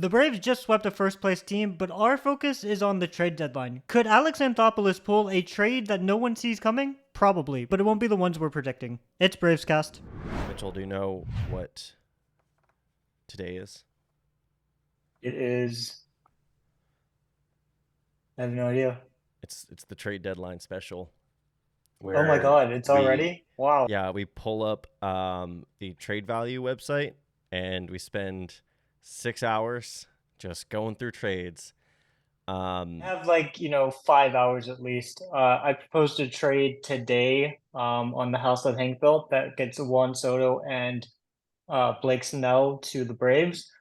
The Braves just swept a first-place team, but our focus is on the trade deadline. Could Alex Anthopoulos pull a trade that no one sees coming? Probably, but it won't be the ones we're predicting. It's BravesKast. Mitchell, do you know what today is? It is. I have no idea. It's the trade deadline special. Oh my God, it's already? Wow. Yeah, we pull up the trade value website and we spend 6 hours just going through trades. I have 5 hours at least. I proposed a trade today on the house that Hank built that gets Juan Soto and Blake Snell to the Braves,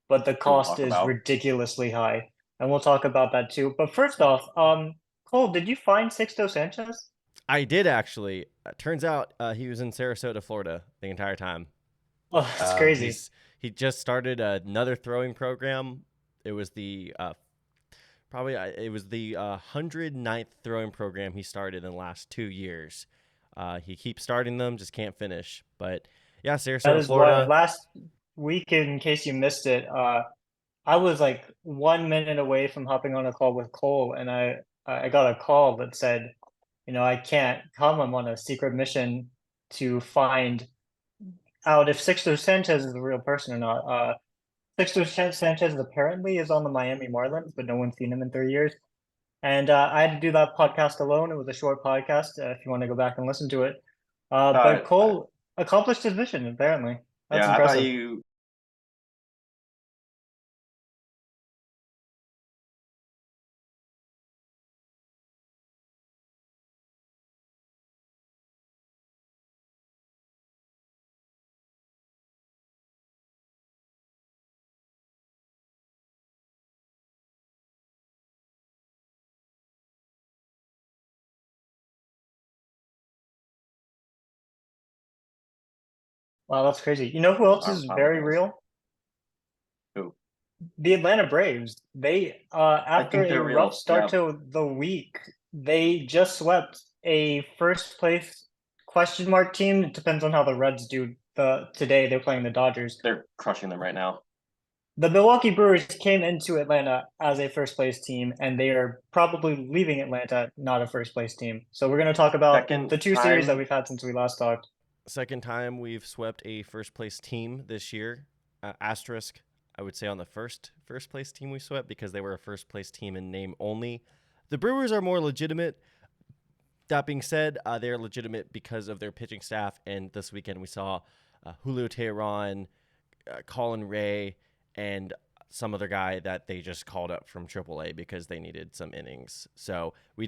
but the cost is ridiculously high. And we'll talk about that too. But first off, Cole, did you find Sixto Sanchez? I did actually. Turns out he was in Sarasota, Florida the entire time. Oh, that's crazy. He just started another throwing program. It was the 109th throwing program he started in the last 2 years. He keeps starting them, just can't finish. But yeah, Sarasota, Florida. Last week, in case you missed it, I was like 1 minute away from hopping on a call with Cole, and I got a call that said, I can't come. I'm on a secret mission to find out if Sixto Sanchez is a real person or not. Sixto Sanchez apparently is on the Miami Marlins, but no one's seen him in 3 years. And I had to do that podcast alone. It was a short podcast, if you want to go back and listen to it. But Cole accomplished his mission, apparently. That's impressive. I thought you... Wow, that's crazy. You know who else is very real? Who? The Atlanta Braves. They after a rough start to the week, they just swept a first place question mark team. It depends on how the Reds do. Today they're playing the Dodgers. They're crushing them right now. The Milwaukee Brewers came into Atlanta as a first place team, and they are probably leaving Atlanta not a first place team. So we're going to talk about the two series that we've had since we last talked. Second time we've swept a first place team this year. Asterisk, I would say, on the first place team we swept because they were a first place team in name only. The Brewers are more legitimate. That being said, they're legitimate because of their pitching staff. And this weekend we saw Julio Teheran, Colin Ray, and some other guy that they just called up from AAA because they needed some innings. So we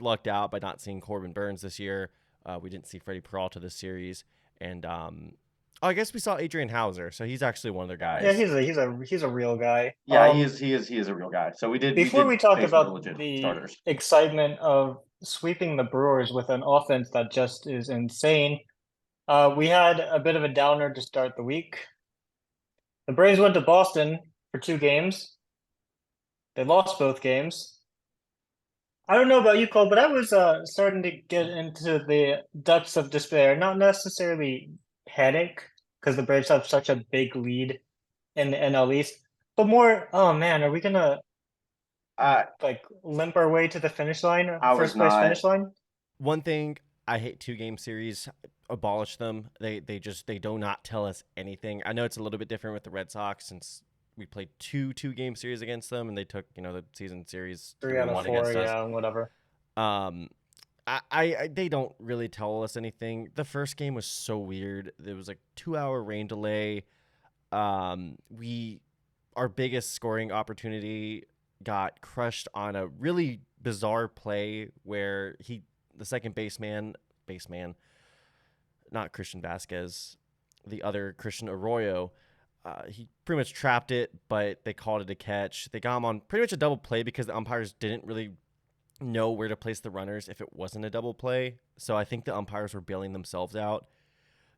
lucked out by not seeing Corbin Burns this year. We didn't see Freddie Peralta this series, and I guess we saw Adrian Hauser, so he's actually one of their guys. Yeah, he's a real guy. Yeah, he is a real guy. So we did. Before we talk about the excitement of sweeping the Brewers with an offense that just is insane, we had a bit of a downer to start the week. The Braves went to Boston for 2 games. They lost both games. I don't know about you, Cole, but I was starting to get into the depths of despair. Not necessarily panic, because the Braves have such a big lead in the NL East, but more, oh man, are we gonna limp our way to the finish line, first place finish line? One thing, I hate 2-game series. Abolish them. They do not tell us anything. I know it's a little bit different with the Red Sox since we played 2-game series against them, and they took the season series 3 out of 4, yeah, whatever. They don't really tell us anything. The first game was so weird. There was 2-hour rain delay. Our biggest scoring opportunity got crushed on a really bizarre play where the second baseman, not Christian Vasquez, the other Christian Arroyo. He pretty much trapped it, but they called it a catch. They got him on pretty much a double play because the umpires didn't really know where to place the runners if it wasn't a double play. So I think the umpires were bailing themselves out.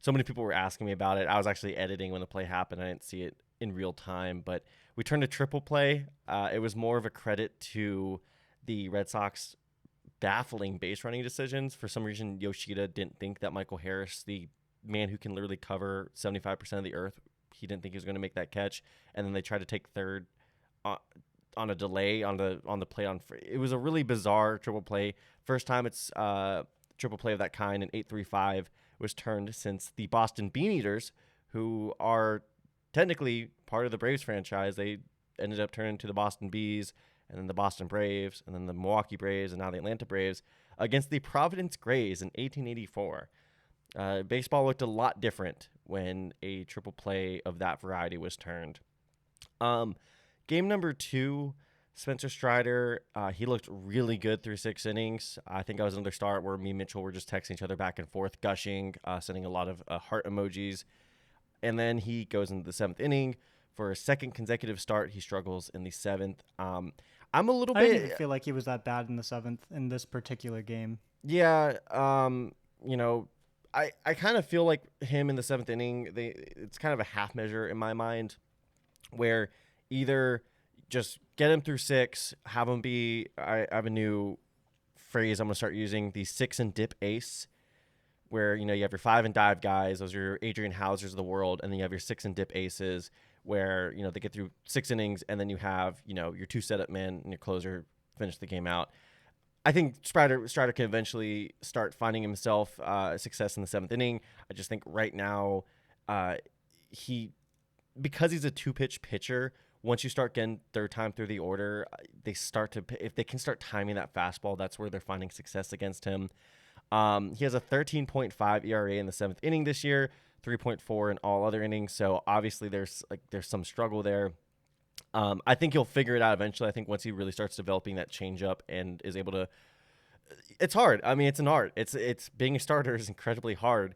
So many people were asking me about it. I was actually editing when the play happened. I didn't see it in real time, but we turned a triple play. It was more of a credit to the Red Sox baffling base running decisions. For some reason, Yoshida didn't think that Michael Harris, the man who can literally cover 75% of the earth, he didn't think he was going to make that catch, and then they tried to take third on a delay on the play on. It was a really bizarre triple play. First time it's triple play of that kind, and 8-3-5 was turned since the Boston Beaneaters, who are technically part of the Braves franchise. They ended up turning to the Boston Bees, and then the Boston Braves, and then the Milwaukee Braves, and now the Atlanta Braves against the Providence Grays in 1884. Baseball looked a lot different when a triple play of that variety was turned. Game number 2, Spencer Strider, he looked really good through 6 innings. I think I was another start where me and Mitchell were just texting each other back and forth, gushing, sending a lot of heart emojis. And then he goes into the 7th inning. For a second consecutive start, he struggles in the 7th. I'm a little bit... I didn't even feel like he was that bad in the 7th in this particular game. Yeah, I kind of feel like him in the 7th inning, it's kind of a half measure in my mind, where either just get him through 6, have him be, I have a new phrase I'm going to start using, the 6 and dip ace, where, you have your 5 and dive guys, those are your Adrian Hausers of the world, and then you have your 6 and dip aces, where, they get through 6 innings, and then you have, your 2 setup men and your closer finish the game out. I think Strider can eventually start finding himself success in the 7th inning. I just think right now, because he's a 2-pitch pitcher, once you start getting third time through the order, if they can start timing that fastball, that's where they're finding success against him. He has a 13.5 ERA in the 7th inning this year, 3.4 in all other innings. So obviously there's some struggle there. I think he'll figure it out eventually. I think once he really starts developing that changeup and is able to, it's hard. I mean, it's an art. It's being a starter is incredibly hard.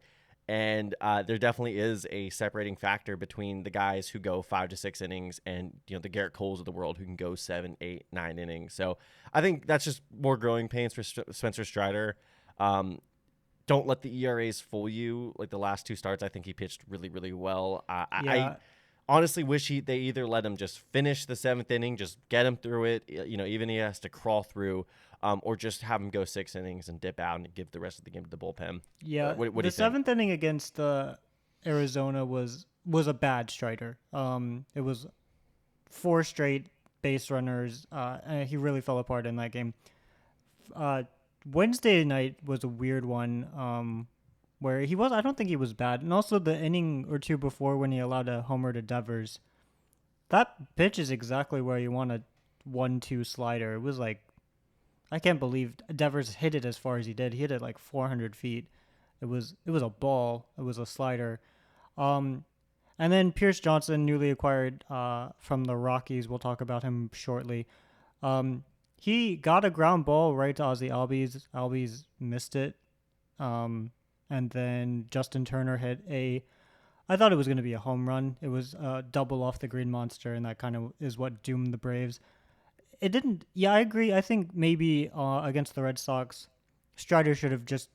And there definitely is a separating factor between the guys who go 5 to 6 innings and, the Garrett Coles of the world who can go 7, 8, 9 innings. So I think that's just more growing pains for Spencer Strider. Don't let the ERAs fool you. Like the last 2 starts, I think he pitched really, really well. I honestly wish they either let him just finish the 7th inning, just get him through it, even he has to crawl through, or just have him go 6 innings and dip out and give the rest of the game to the bullpen. Yeah, what do the you think? 7th inning against Arizona was a bad Strider. It was 4 straight base runners. And he really fell apart in that game. Wednesday night was a weird one. Where I don't think he was bad. And also the inning or 2 before when he allowed a homer to Devers, that pitch is exactly where you want a 1-2 slider. It was like, I can't believe Devers hit it as far as he did. He hit it like 400 feet. It was a ball. It was a slider. And then Pierce Johnson, newly acquired from the Rockies. We'll talk about him shortly. He got a ground ball right to Ozzy Albies. Albies missed it. And then Justin Turner hit I thought it was going to be a home run. It was a double off the Green Monster, and that kind of is what doomed the Braves. It didn't. Yeah, I agree. I think maybe against the Red Sox, Strider should have just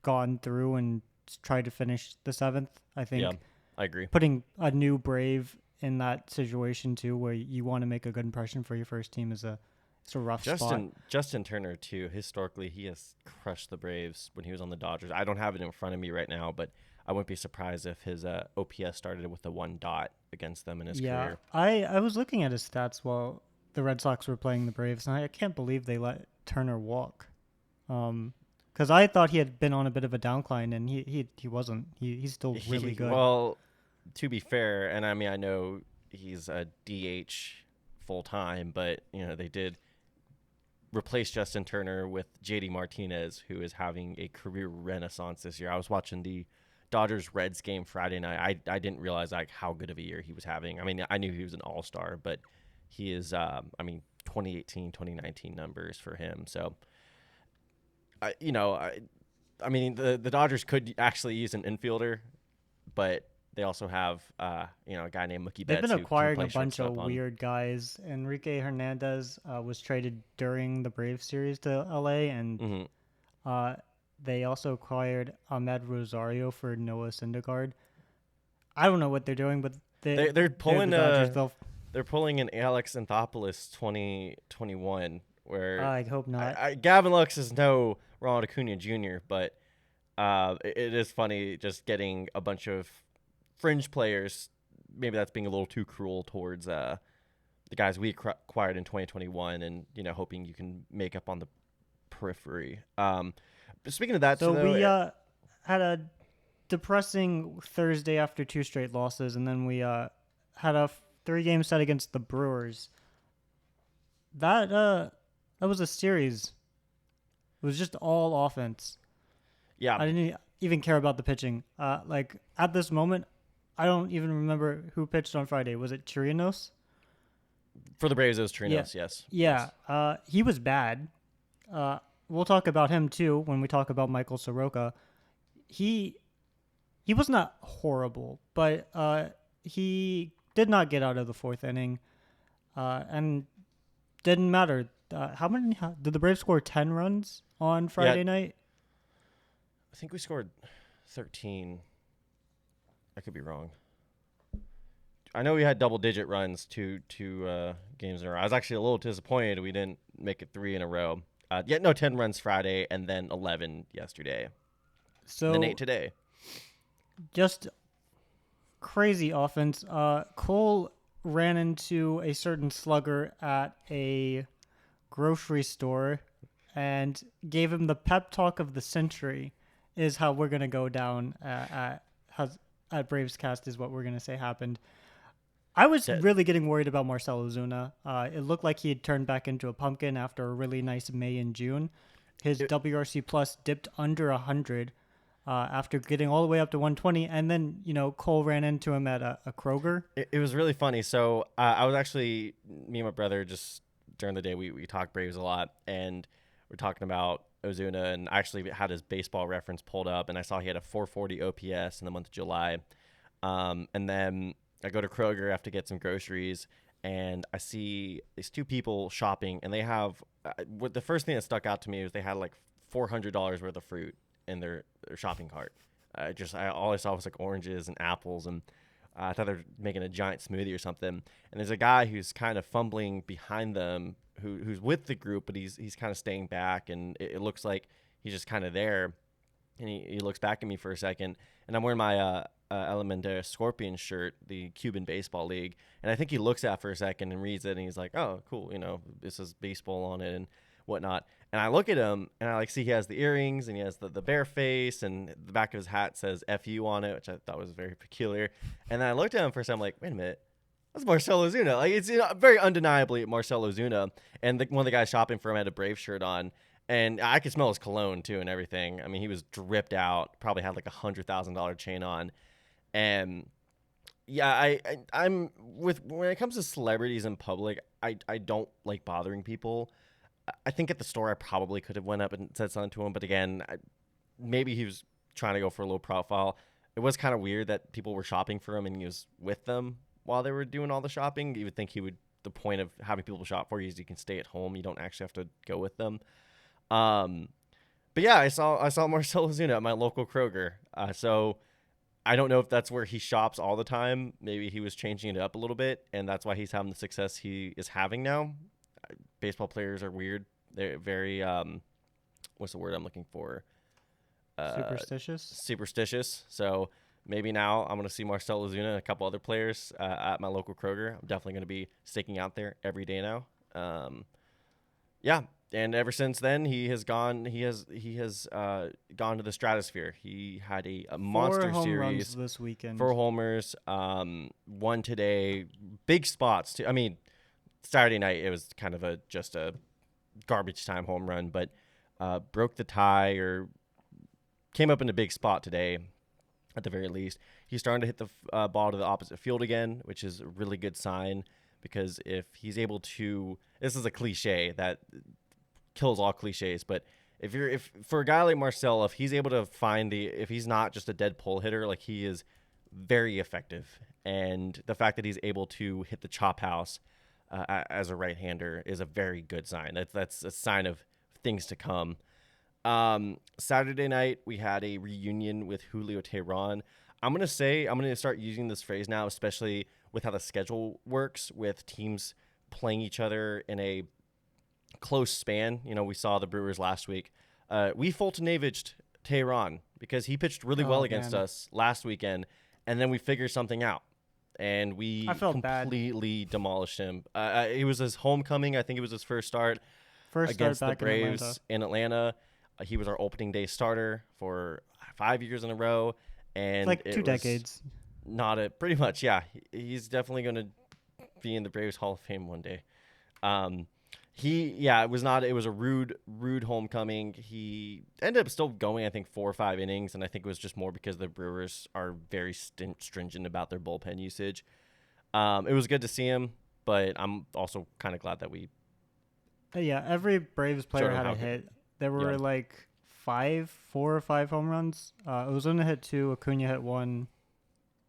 gone through and tried to finish the 7th. I think. Yeah, I agree. Putting a new Brave in that situation too, where you want to make a good impression for your first team, it's a rough spot. Justin Turner too. Historically, he has crushed the Braves when he was on the Dodgers. I don't have it in front of me right now, but I wouldn't be surprised if his OPS started with a 1 dot against them in his career. I was looking at his stats while the Red Sox were playing the Braves, and I can't believe they let Turner walk. Because I thought he had been on a bit of a downcline, and he wasn't. He's still really good. Well, to be fair, and I mean I know he's a DH full time, but they did replace Justin Turner with JD Martinez, who is having a career renaissance this year. I was watching the Dodgers-Reds game Friday night. I didn't realize how good of a year he was having. I mean, I knew he was an all-star, but he is, 2018, 2019 numbers for him. So, I mean, the Dodgers could actually use an infielder, but they also have, a guy named Mookie Betts. They've been acquiring a who can play bunch of shortstop weird guys. Enrique Hernandez was traded during the Braves series to LA, and they also acquired Ahmed Rosario for Noah Syndergaard. I don't know what they're doing, but they're pulling the Dodgers, they're pulling an Alex Anthopoulos 2021, where I hope not. Gavin Lux is no Ronald Acuña Jr., but it is funny just getting a bunch of fringe players, maybe that's being a little too cruel towards the guys we acquired in 2021, and hoping you can make up on the periphery. But speaking of that, So though, we had a depressing Thursday after 2 straight losses, and then we had a 3-game set against the Brewers. That was a series. It was just all offense. yeah, I didn't even care about the pitching. Like at this moment, I don't even remember who pitched on Friday. Was it Chirinos? for the Braves, it was Trinos, yes. Yeah. He was bad. We'll talk about him too when we talk about Michael Soroka. He was not horrible, but he did not get out of the 4th inning, and didn't matter. Did the Braves score 10 runs on Friday night? I think we scored 13. I could be wrong. I know we had double-digit runs two games in a row. I was actually a little disappointed we didn't make it 3 in a row. 10 runs Friday, and then 11 yesterday. So and then 8 today. Just crazy offense. Cole ran into a certain slugger at a grocery store and gave him the pep talk of the century, is how we're going to go down at BravesKast, is what we're going to say happened. I was really getting worried about Marcell Ozuna. It looked like he had turned back into a pumpkin after a really nice May and June. His WRC plus dipped under 100 after getting all the way up to 120, and then Cole ran into him at a Kroger. It was really funny. So I was actually, me and my brother, just during the day we talked Braves a lot, and we're talking about Ozuna, and I actually had his baseball reference pulled up, and I saw he had a 440 OPS in the month of July, and then I go to Kroger after to get some groceries, and I see these 2 people shopping, and they have the first thing that stuck out to me was they had like $400 worth of fruit in their shopping cart. All I saw was like oranges and apples, and I thought they were making a giant smoothie or something. And there's a guy who's kind of fumbling behind them, who's with the group, but he's kind of staying back, and it looks like he's just kind of there. And he looks back at me for a second, and I'm wearing my Elementaire Scorpion shirt, the Cuban Baseball League, and I think he looks at it for a second and reads it, and he's like, "Oh, cool, this is baseball on it and whatnot." And I look at him, and I see he has the earrings, and he has the bare face, and the back of his hat says "FU" on it, which I thought was very peculiar. And then I looked at him for a second, I'm like, "Wait a minute, that's Marcell Ozuna." Like, it's very undeniably Marcell Ozuna, and one of the guys shopping for him had a Brave shirt on. And I could smell his cologne, too, and everything. I mean, he was dripped out, probably had like $100,000 chain on. And, yeah, I'm when it comes to celebrities in public, I don't like bothering people. I think at the store I probably could have went up and said something to him. But, again, maybe he was trying to go for a low profile. It was kind of weird that people were shopping for him and he was with them while they were doing all the shopping. You would think the point of having people shop for you is you can stay at home. You don't actually have to go with them. But yeah, I saw Marcell Ozuna at my local Kroger. So I don't know if that's where he shops all the time. Maybe he was changing it up a little bit, and that's why he's having the success he is having now. Baseball players are weird. They're very, what's the word I'm looking for? Superstitious. So maybe now I'm going to see Marcell Ozuna and a couple other players at my local Kroger. I'm definitely going to be staking out there every day now. Yeah. And ever since then, he has gone to the stratosphere. He had a monster 4 home series runs this weekend. 4 homers, one today, big spots too. I mean, Saturday night it was kind of just a garbage time home run, but broke the tie or came up in a big spot today, at the very least. He's starting to hit the ball to the opposite field again, which is a really good sign, because if he's able to, this is a cliche that kills all cliches, but if for a guy like Marcell, if he's able to if he's not just a dead pull hitter, like, he is very effective, and the fact that he's able to hit the chop house as a right-hander is a very good sign. That's a sign of things to come. Saturday night we had a reunion with Julio Teheran. I'm gonna start using this phrase now, especially with how the schedule works with teams playing each other in a close span. We saw the Brewers last week. We Fultonavaged Teheran because he pitched really well against us last weekend, and then we figured something out, and we I felt bad. completely demolished him. It was his homecoming. I think it was his first start First against start the back Braves in Atlanta. He was our opening day starter for 5 years in a row, and like it 2 was decades. pretty much, yeah. He's definitely going to be in the Braves Hall of Fame one day. It was a rude homecoming. He ended up still going, I think, 4 or 5 innings, and I think it was just more because the Brewers are very stringent about their bullpen usage. It was good to see him, but I'm also kind of glad that we Yeah, every Braves player him had how a good- hit. There were Yeah. like 4 or 5 home runs. Ozuna hit 2, Acuña hit 1.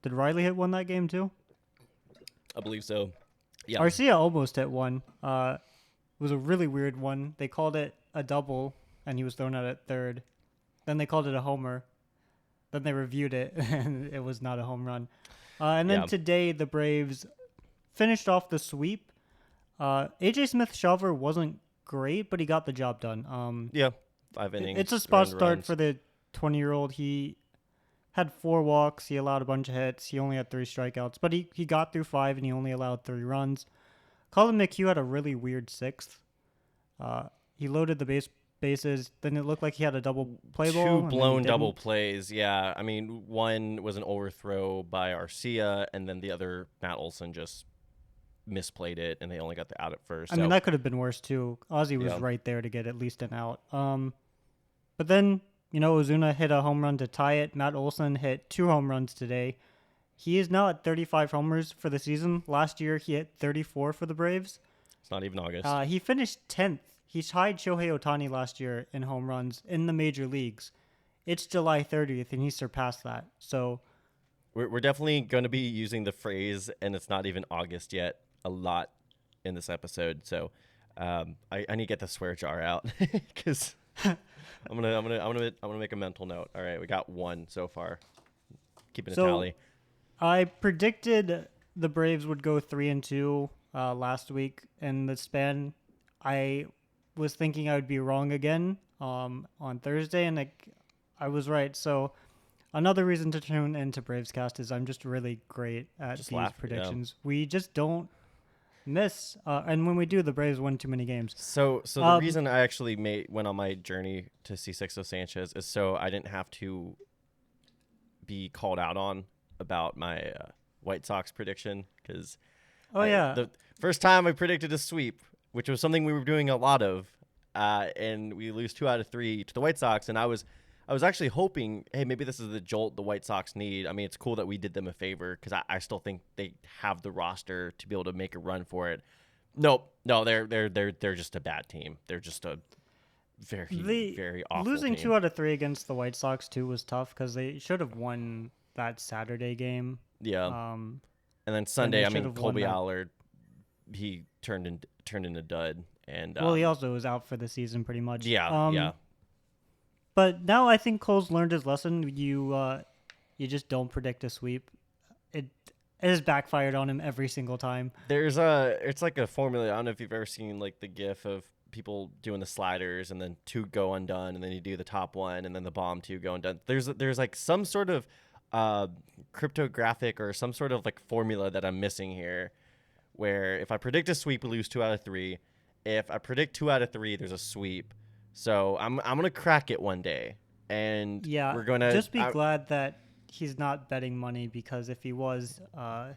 Did Riley hit 1 that game too? I believe so. Yeah. Arcia almost hit 1. It was a really weird one. They called it a double, and he was thrown out at third. Then they called it a homer. Then they reviewed it, and it was not a home run. And then Yeah. today, the Braves finished off the sweep. AJ Smith-Shawver wasn't great, but he got the job done. Yeah. 5 innings. It's a spot 3 start runs. for the 20-year-old. He had 4 walks. He allowed a bunch of hits. He only had 3 strikeouts, but he got through 5, and he only allowed 3 runs. Colin McHugh had a really weird 6th. He loaded the bases. Then it looked like he had a double play ball. 2 and then he blown double didn't. plays. Yeah. I mean, one was an overthrow by Arcia, and then the other, Matt Olson, just misplayed it, and they only got the out at first. I mean, that could have been worse too. Ozzy was Yeah. right there to get at least an out. But then, Ozuna hit a home run to tie it. Matt Olson hit 2 home runs today. He is now at 35 homers for the season. Last year, he hit 34 for the Braves. It's not even August. He finished 10th. He tied Shohei Ohtani last year in home runs in the major leagues. It's July 30th, and he surpassed that. So We're definitely going to be using the phrase, and it's not even August yet, a lot in this episode. So I need to get the swear jar out because I'm gonna make a mental note. All right, we got 1 so far. Keeping a tally. I predicted the Braves would go 3-2 last week in the span. I was thinking I would be wrong again on Thursday, and I was right. So another reason to tune into BravesKast is I'm just really great at Just these laugh, yeah. predictions. We just don't miss, and when we do, the Braves win too many games. So the reason I actually went on my journey to see Sixto Sanchez is so I didn't have to be called out on about my White Sox prediction because the first time I predicted a sweep, which was something we were doing a lot of, and we lose 2 out of 3 to the White Sox, and I was actually hoping, hey, maybe this is the jolt the White Sox need. I mean, it's cool that we did them a favor because I still think they have the roster to be able to make a run for it. No, they're just a bad team. They're just a very awful losing team. 2 out of 3 against the White Sox too was tough because they should have won that Saturday game. Yeah. And then Sunday, I mean, should've won Colby that. Allard, he turned into dud. And Well, he also was out for the season pretty much. yeah. But now I think Cole's learned his lesson. You just don't predict a sweep. It has backfired on him every single time. It's like a formula. I don't know if you've ever seen like the GIF of people doing the sliders and then 2 go undone, and then you do the top one, and then the bomb 2 go undone. There's like some sort of cryptographic or some sort of like formula that I'm missing here, where if I predict a sweep, we lose 2 out of 3. If I predict 2 out of 3, there's a sweep. So I'm gonna crack it one day, and we're gonna just be glad that he's not betting money, because if he was,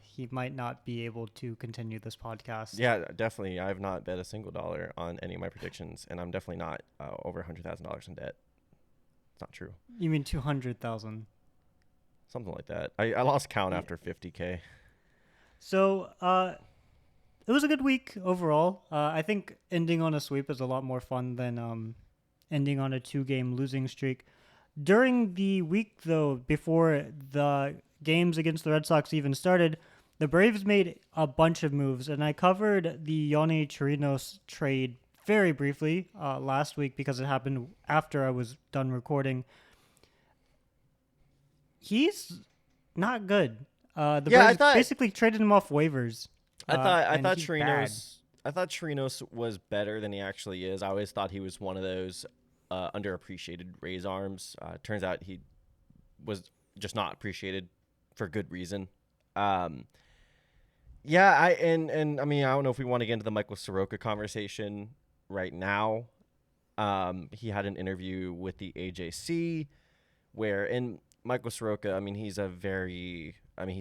he might not be able to continue this podcast. Yeah, definitely. I have not bet a single dollar on any of my predictions, and I'm definitely not over $100,000 in debt. It's not true. You mean 200,000? Something like that. I lost count after 50K. So it was a good week overall. I think ending on a sweep is a lot more fun than ending on a 2-game losing streak. During the week, though, before the games against the Red Sox even started, the Braves made a bunch of moves, and I covered the Yonny Chirinos trade very briefly last week because it happened after I was done recording. He's not good. The Braves basically traded him off waivers. I thought he's Chirinos was better than he actually is. I always thought he was one of those underappreciated Rays arms. Turns out he was just not appreciated for good reason. Yeah, I mean, I don't know if we want to get into the Michael Soroka conversation right now. He had an interview with the AJC and Michael Soroka, I mean, he's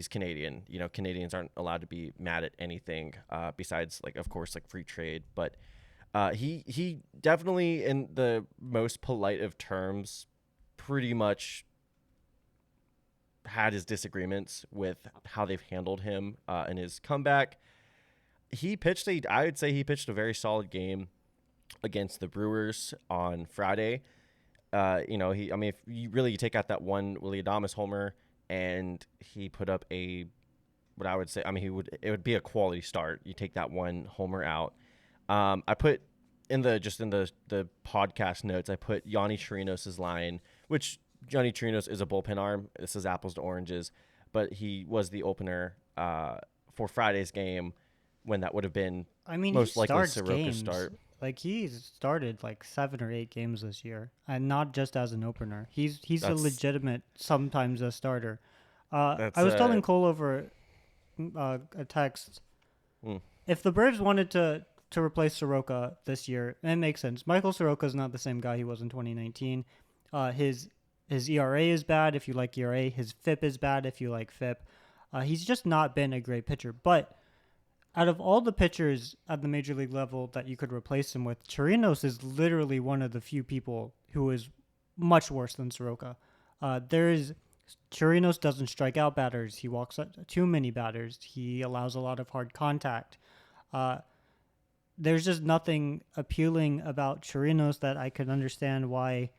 Canadian. You know, Canadians aren't allowed to be mad at anything besides, like, of course, like free trade. But he definitely, in the most polite of terms, pretty much had his disagreements with how they've handled him in his comeback. I would say he pitched a very solid game against the Brewers on Friday. If you take out that one Willy Adames homer, and he put up what I would say, it would be a quality start. You take that one homer out. I put in the podcast notes, I put Yonny Chirinos' line, which Yonny Chirinos is a bullpen arm. This is apples to oranges, but he was the opener for Friday's game when that would have been most likely Soroka's start. Like, he's started like 7 or 8 games this year, and not just as an opener. He's a legitimate, sometimes a starter. I was telling Cole over a text, if the Braves wanted to replace Soroka this year, it makes sense. Michael Soroka is not the same guy he was in 2019. His ERA is bad if you like ERA. His FIP is bad if you like FIP. He's just not been a great pitcher. But out of all the pitchers at the major league level that you could replace him with, Chirinos is literally one of the few people who is much worse than Soroka. Chirinos doesn't strike out batters. He walks too many batters. He allows a lot of hard contact. There's just nothing appealing about Chirinos that I could understand why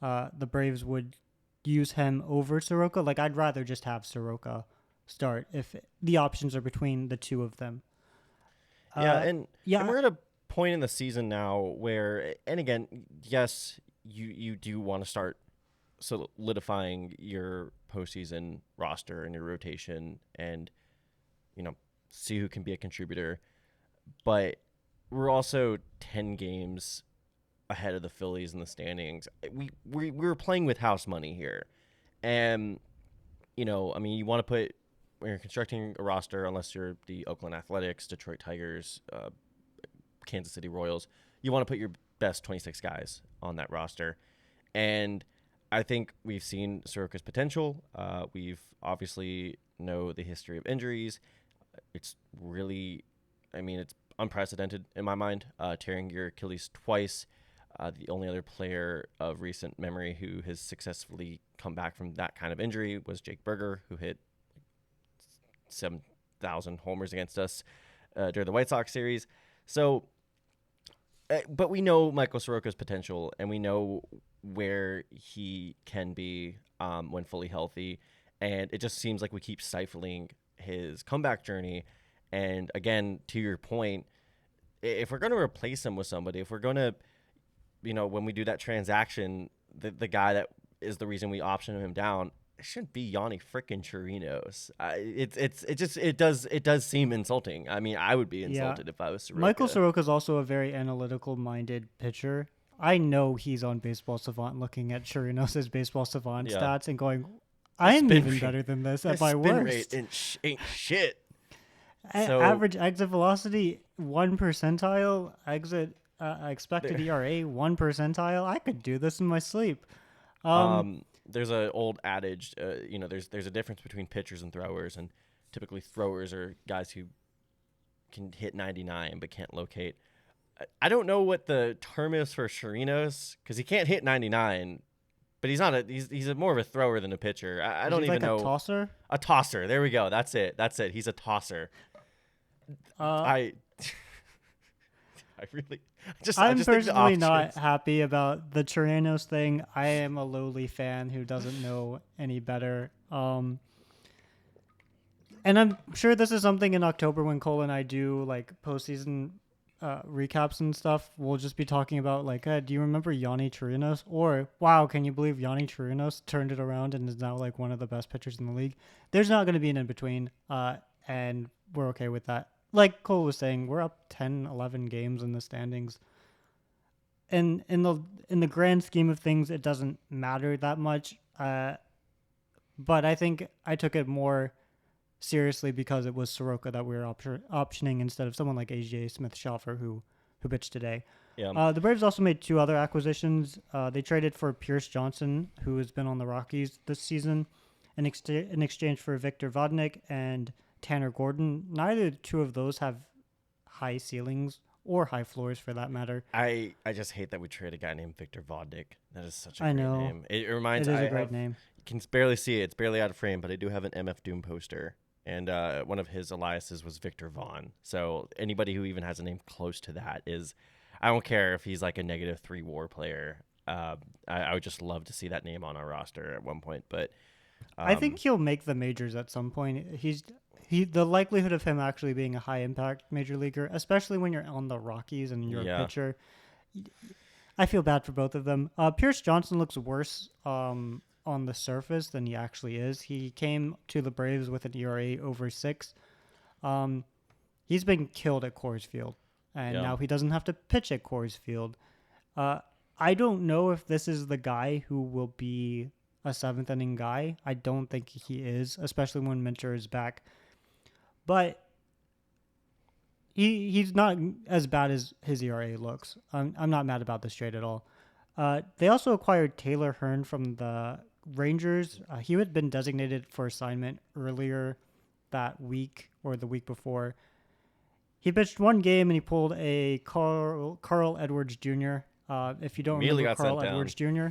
the Braves would use him over Soroka. Like, I'd rather just have Soroka start if the options are between the two of them. And we're at a point in the season now where, and again, yes, you do want to start solidifying your postseason roster and your rotation, and see who can be a contributor. But we're also 10 games ahead of the Phillies in the standings. We're playing with house money here, and you want to put, when you're constructing a roster, unless you're the Oakland Athletics, Detroit Tigers, Kansas City Royals, you want to put your best 26 guys on that roster. And I think we've seen Soroka's potential. We've obviously know the history of injuries. It's really, it's unprecedented in my mind, tearing your Achilles twice. The only other player of recent memory who has successfully come back from that kind of injury was Jake Berger, who hit 7,000 homers against us during the White Sox series. So, but we know Michael Soroka's potential, and we know where he can be when fully healthy. And it just seems like we keep stifling his comeback journey. And again, to your point, if we're going to replace him with somebody, if we're going to, when we do that transaction, the guy that is the reason we option him down, it shouldn't be Yonny frickin' Chirinos. It does seem insulting. I mean, I would be insulted if I was Soroka. Michael Soroka is also a very analytical-minded pitcher. I know he's on Baseball Savant looking at Chirinos' Baseball Savant stats and going, I'm even better than this at my worst. Spin rate ain't shit. Average exit velocity, 1 percentile. Exit expected ERA, 1 percentile. I could do this in my sleep. There's an old adage, there's a difference between pitchers and throwers, and typically throwers are guys who can hit 99 but can't locate. I don't know what the term is for Chirinos, because he can't hit 99, but he's more of a thrower than a pitcher. I don't even know. A tosser? A tosser. There we go. That's it. He's a tosser. I'm personally not happy about the Chirinos thing. I am a lowly fan who doesn't know any better. And I'm sure this is something in October when Cole and I do like postseason recaps and stuff. We'll just be talking about like, do you remember Yonny Chirinos? Or, wow, can you believe Yonny Chirinos turned it around and is now like one of the best pitchers in the league? There's not going to be an in-between, and we're okay with that. Like Cole was saying, we're up 10, 11 games in the standings. And in the grand scheme of things, it doesn't matter that much. but I think I took it more seriously because it was Soroka that we were optioning instead of someone like AJ Smith-Shawver who pitched today. Yeah. The Braves also made 2 other acquisitions. They traded for Pierce Johnson, who has been on the Rockies this season, in exchange for Victor Vodnik and Tanner Gordon. Neither 2 of those have high ceilings or high floors for that matter. I just hate that we trade a guy named Victor Vodnik. That is such a I great know. name. It reminds It is I a great have, name. You can barely see it. It's barely out of frame, but I do have an MF Doom poster. And one of his aliases was Victor Vaughn. So anybody who even has a name close to that is, I don't care if he's like a -3 WAR player. I would just love to see that name on our roster at one point. But I think he'll make the majors at some point. The likelihood of him actually being a high impact major leaguer, especially when you're on the Rockies and you're a pitcher. I feel bad for both of them. Pierce Johnson looks worse on the surface than he actually is. He came to the Braves with an ERA over 6. He's been killed at Coors Field, and now he doesn't have to pitch at Coors Field. I don't know if this is the guy who will be a 7th inning guy. I don't think he is, especially when Minter is back. But he's not as bad as his ERA looks. I'm not mad about this trade at all. They also acquired Taylor Hearn from the Rangers. He had been designated for assignment earlier that week or the week before. He pitched 1 game and he pulled a Carl Edwards Jr. If you don't remember Carl Edwards Jr.,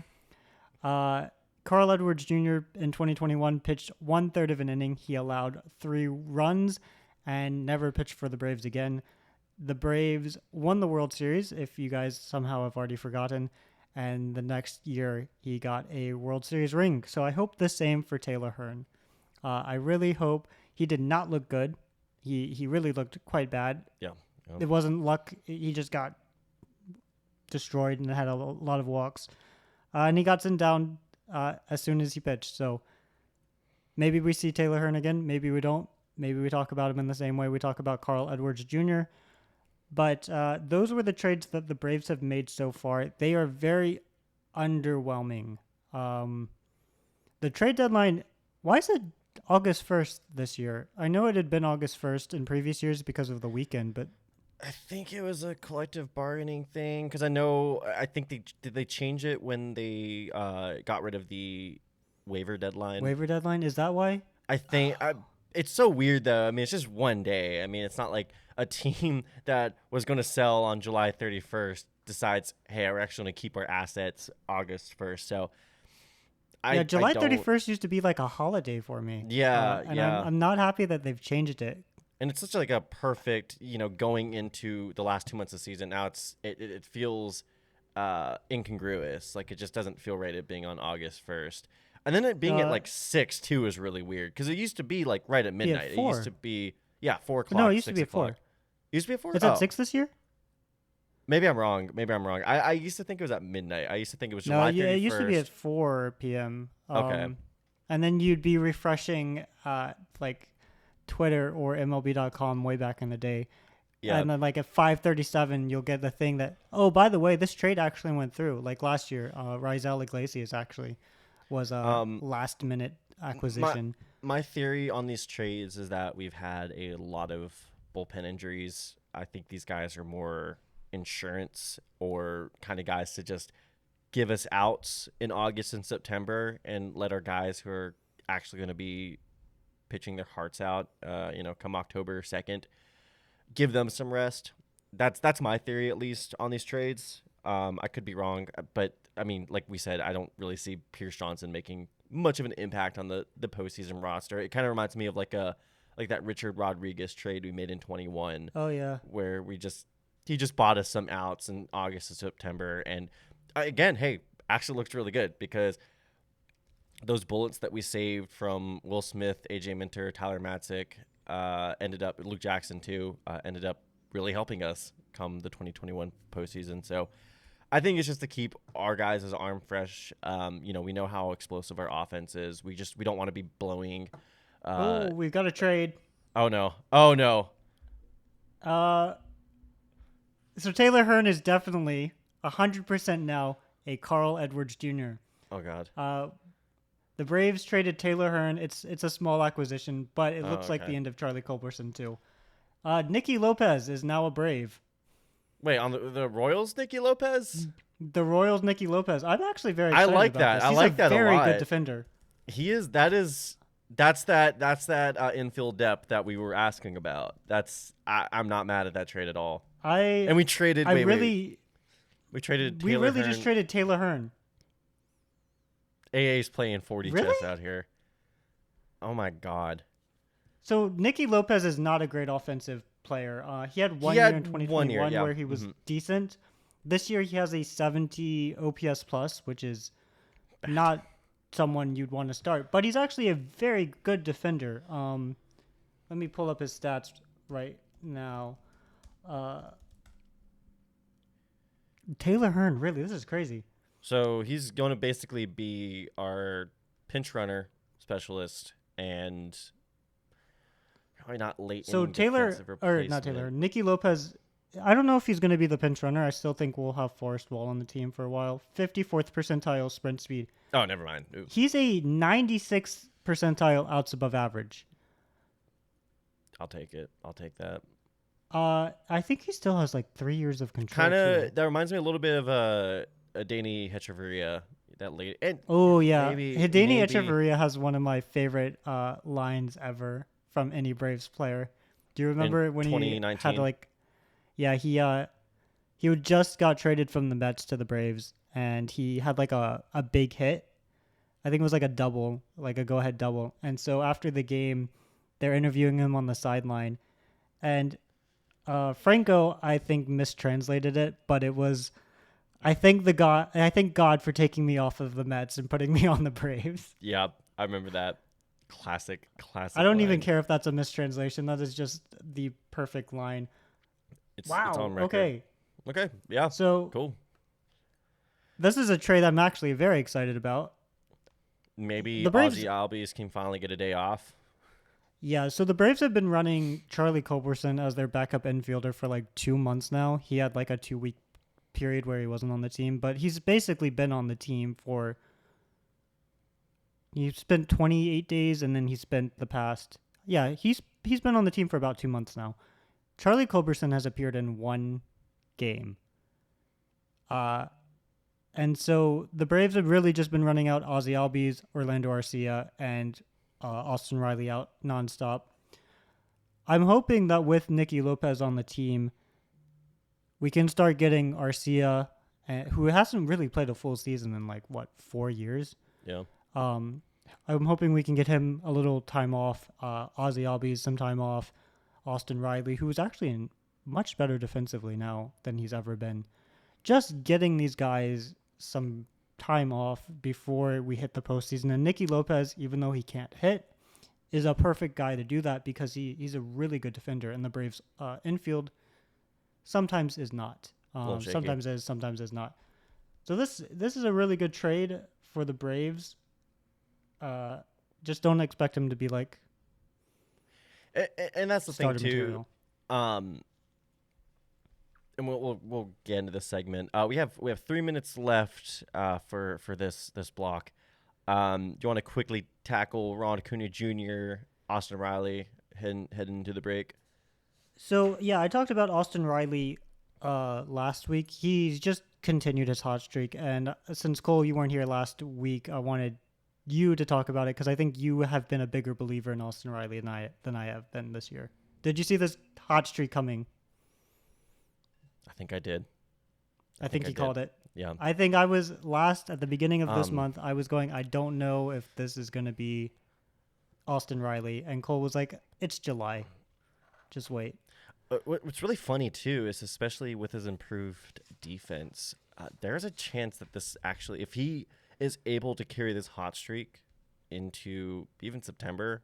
Carl Edwards Jr. in 2021 pitched 1/3 of an inning. He allowed 3 runs and never pitched for the Braves again. The Braves won the World Series, if you guys somehow have already forgotten. And the next year, he got a World Series ring. So I hope the same for Taylor Hearn. I really hope. He did not look good. He really looked quite bad. Yeah. It wasn't luck. He just got destroyed and had a lot of walks. And he got sent down as soon as he pitched. So maybe we see Taylor Hearn again. Maybe we don't. Maybe we talk about him in the same way we talk about Carl Edwards Jr. But those were the trades that the Braves have made so far. They are very underwhelming. The trade deadline, why is it August 1st this year? I know it had been August 1st in previous years because of the weekend, but I think it was a collective bargaining thing because I think they change it when they got rid of the waiver deadline. Waiver deadline? Is that why? I think it's so weird though. I mean, it's just one day. I mean, it's not like a team that was going to sell on July 31st decides, hey, we're actually going to keep our assets August 1st. So July 31st used to be like a holiday for me. Yeah, and I'm not happy that they've changed it. And it's such like a perfect, going into the last 2 months of the season. Now it feels incongruous. Like it just doesn't feel right at being on August 1st. And then it being at like 6 too is really weird because it used to be like right at midnight. It used to be 4 o'clock. No, it used to be at 4. It used to be at 4? It's at 6 this year? Maybe I'm wrong. I used to think it was at midnight. I used to think it was July 31st. It used to be at 4 p.m. Okay. And then you'd be refreshing like Twitter or MLB.com way back in the day. Yeah. And then like at 5:37, you'll get the thing that, oh, by the way, this trade actually went through. Like last year, Rizal Iglesias actually was a last-minute acquisition. My theory on these trades is that we've had a lot of bullpen injuries. I think these guys are more insurance or kind of guys to just give us outs in August and September and let our guys who are actually going to be pitching their hearts out, come October 2nd, give them some rest. That's my theory, at least, on these trades. I could be wrong, but I mean, like we said, I don't really see Pierce Johnson making much of an impact on the postseason roster. It kind of reminds me of like that Richard Rodriguez trade we made in 21. Oh yeah, where he just bought us some outs in August and September, and again, hey, actually looks really good because those bullets that we saved from Will Smith, AJ Minter, Tyler Matzik, Luke Jackson too, ended up really helping us come the 2021 postseason. So I think it's just to keep our guys' arm fresh. We know how explosive our offense is. We don't want to be blowing. We've got a trade. Oh no. So Taylor Hearn is definitely 100% now a Carl Edwards Jr. Oh God. The Braves traded Taylor Hearn. It's a small acquisition, but it looks like okay. the end of Charlie Culberson too. Nicky Lopez is now a Brave. Wait, on the Royals, Nicky Lopez? The Royals, Nicky Lopez. I'm actually very I excited like about that. this. I He's like a that a very good lot. defender. He is. That's that infield depth that we were asking about. I'm not mad at that trade at all. And we traded. We traded. really Taylor Hearn. just traded Taylor Hearn. AA's playing 40 Really? chess out here. Oh my god. So Nicky Lopez is not a great offensive player. He had one year in 2021 yeah. where he was decent. This year he has a 70 OPS plus, which is not someone you'd want to start. But he's actually a very good defender. Let me pull up his stats right now. Taylor Hearn, really, this is crazy. So he's going to basically be our pinch runner specialist and probably not late. So Nicky Lopez, I don't know if he's going to be the pinch runner. I still think we'll have Forrest Wall on the team for a while. 54th percentile sprint speed. Oh, never mind. Ooh. He's a 96th percentile outs above average. I'll take it. I'll take that. I think he still has like 3 years of control. Kind of. That reminds me a little bit of a Danny Hechavarria. That late. Oh yeah, Danny maybe. Hechavarria has one of my favorite lines ever from any Braves player. Do you remember when he had like, yeah, he had just got traded from the Mets to the Braves, and he had like a big hit. I think it was like a double, like a go-ahead double. And so after the game, they're interviewing him on the sideline, and Franco, I think, mistranslated it, but it was, I thank God for taking me off of the Mets and putting me on the Braves. Yeah, I remember that. Classic. I don't even line. care if that's a mistranslation. That is just the perfect line. It's on record. Okay. Yeah. So cool. This is a trade I'm actually very excited about. Maybe the Braves, Ozzy Albies can finally get a day off. Yeah, so the Braves have been running Charlie Culberson as their backup infielder for like 2 months now. He had like a 2-week period where he wasn't on the team, but he's basically been on the team for... He spent 28 days, and then he spent the past... Yeah, he's been on the team for about 2 months now. Charlie Culberson has appeared in 1 game. And so the Braves have really just been running out Ozzy Albies, Orlando Arcia, and Austin Riley out nonstop. I'm hoping that with Nicky Lopez on the team, we can start getting Arcia, who hasn't really played a full season in 4 years. Yeah. I'm hoping we can get him a little time off. Ozzy Albies some time off. Austin Riley, who's actually much better defensively now than he's ever been. Just getting these guys some time off before we hit the postseason. And Nicky Lopez, even though he can't hit, is a perfect guy to do that because he's a really good defender, and the Braves infield sometimes is not. Sometimes is, sometimes is not. So this is a really good trade for the Braves. Just don't expect him to be like. And that's the thing too. Material. And we'll get into this segment. We have 3 minutes left for this block. Do you want to quickly tackle Ronald Acuña Jr., Austin Riley heading into the break? So yeah, I talked about Austin Riley last week. He's just continued his hot streak, and since Cole, you weren't here last week, I wanted you to talk about it because I think you have been a bigger believer in Austin Riley than I have been this year. Did you see this hot streak coming? I think I did. I think he called it. Yeah. I think I was last at the beginning of this month. I was going, I don't know if this is going to be Austin Riley. And Cole was like, it's July. Just wait. What's really funny, too, is especially with his improved defense, there's a chance that this actually, if he is able to carry this hot streak into even September,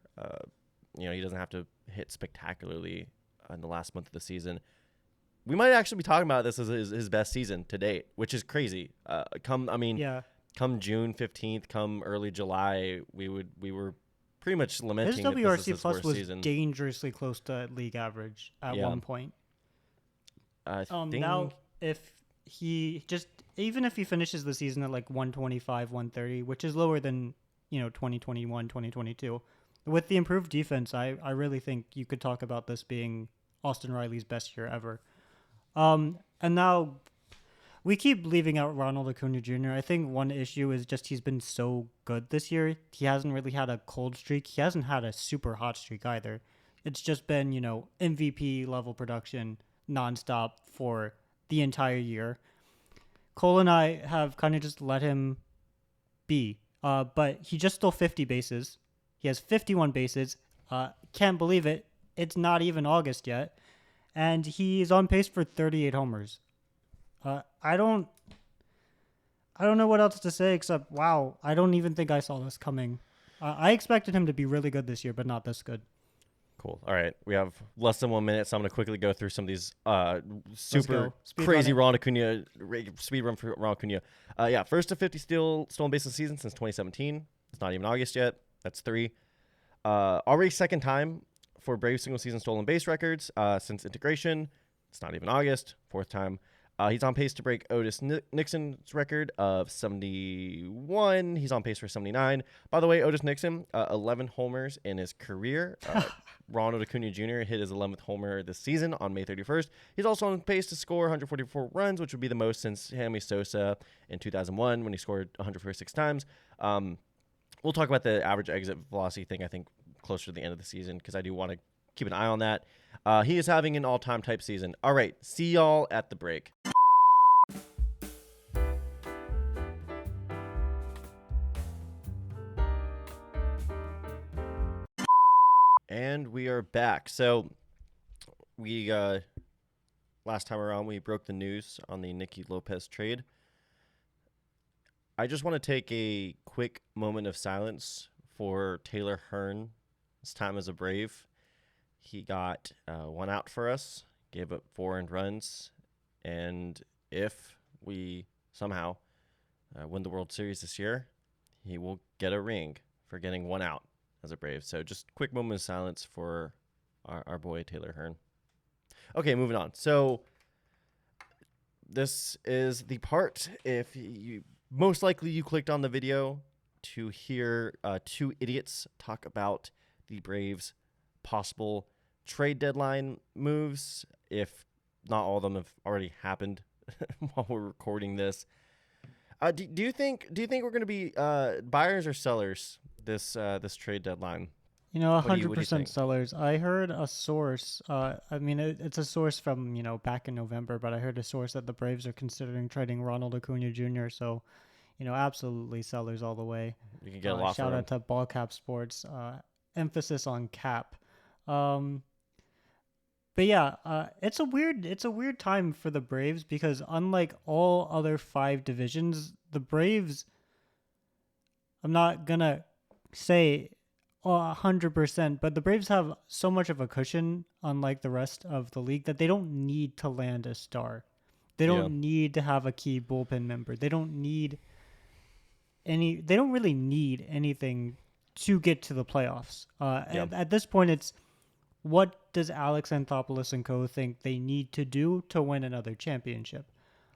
he doesn't have to hit spectacularly in the last month of the season. We might actually be talking about this as his best season to date, which is crazy. Come June 15th, come early July, we were pretty much lamenting his that this is WRC his plus worst was season. Dangerously close to league average at one point. Now, if he even if he finishes the season at like 125, 130, which is lower than 2021, 2022. With the improved defense, I really think you could talk about this being Austin Riley's best year ever. And now we keep leaving out Ronald Acuña Jr. I think one issue is just he's been so good this year. He hasn't really had a cold streak. He hasn't had a super hot streak either. It's just been, MVP level production nonstop for the entire year. Cole and I have kind of just let him be. But he just stole 50 bases. He has 51 bases. Can't believe it. It's not even August yet. And he's on pace for 38 homers. I don't know what else to say except, wow, I don't even think I saw this coming. I expected him to be really good this year, but not this good. Cool. All right. We have less than 1 minute, so I'm going to quickly go through some of these super Speed crazy run Ron Acuña, speed run for Ron Acuña. First to 50 stolen bases season since 2017. It's not even August yet. That's 3. Already second time for Braves single season stolen base records since integration. It's not even August. 4th time. He's on pace to break Otis Nixon's record of 71. He's on pace for 79. By the way, Otis Nixon, 11 homers in his career. Ronald Acuña Jr. hit his 11th homer this season on May 31st. He's also on pace to score 144 runs, which would be the most since Sammy Sosa in 2001 when he scored 146 times. We'll talk about the average exit velocity thing, I think, closer to the end of the season because I do want to keep an eye on that. He is having an all-time type season. All right, see y'all at the break. And we are back. So we last time around we broke the news on the Nicky Lopez trade. I just want to take a quick moment of silence for Taylor Hearn. His time as a Brave. He got 1 out for us, gave up 4 earned runs, and if we somehow win the World Series this year, he will get a ring for getting 1 out as a Brave. So just quick moment of silence for our boy Taylor Hearn. Okay, moving on. So this is the part, if you most likely you clicked on the video to hear 2 idiots talk about the Braves' possible trade deadline moves, if not all of them have already happened while we're recording this. Do you think we're going to be buyers or sellers this trade deadline? 100% sellers. I heard a source. It's a source from back in November, but I heard a source that the Braves are considering trading Ronald Acuña Jr. So, absolutely sellers all the way. You can get a lot. Shout out to Ball Cap Sports. Emphasis on cap. But yeah, it's a weird time for the Braves because unlike all other 5 divisions, the Braves, I'm not gonna say 100%, but the Braves have so much of a cushion, unlike the rest of the league, that they don't need to land a star. They don't need to have a key bullpen member. They don't really need anything to get to the playoffs. At this point, it's what does Alex Anthopoulos and co think they need to do to win another championship?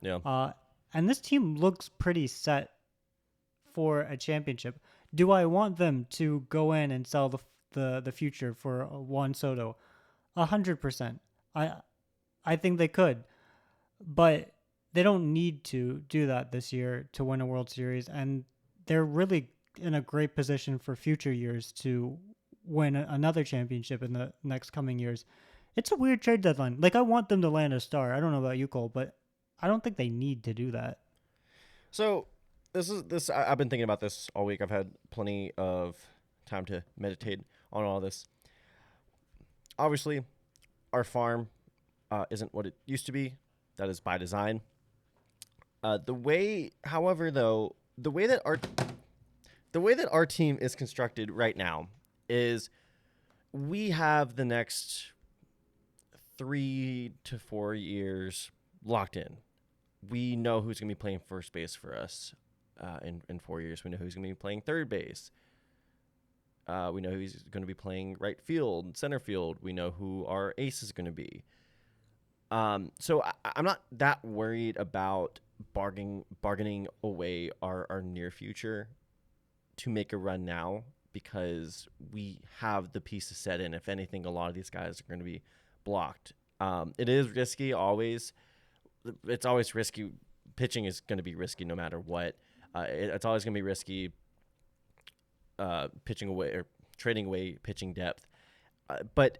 Yeah. And this team looks pretty set for a championship. Do I want them to go in and sell the future for Juan Soto? 100%. I think they could, but they don't need to do that this year to win a World Series, and they're really in a great position for future years to win another championship in the next coming years. It's a weird trade deadline. Like, I want them to land a star. I don't know about you, Cole, but I don't think they need to do that. So this I've been thinking about this all week. I've had plenty of time to meditate on all this. Obviously, our farm isn't what it used to be. That is by design. The way that our team is constructed right now is we have the next 3 to 4 years locked in. We know who's going to be playing first base for us in 4 years. We know who's going to be playing third base. We know who's going to be playing right field, center field. We know who our ace is going to be. So I'm not that worried about bargaining away our near future to make a run now because we have the pieces set in. If anything, a lot of these guys are going to be blocked. It is risky always. It's always risky. Pitching is going to be risky no matter what. It's always going to be risky pitching away or trading away pitching depth. But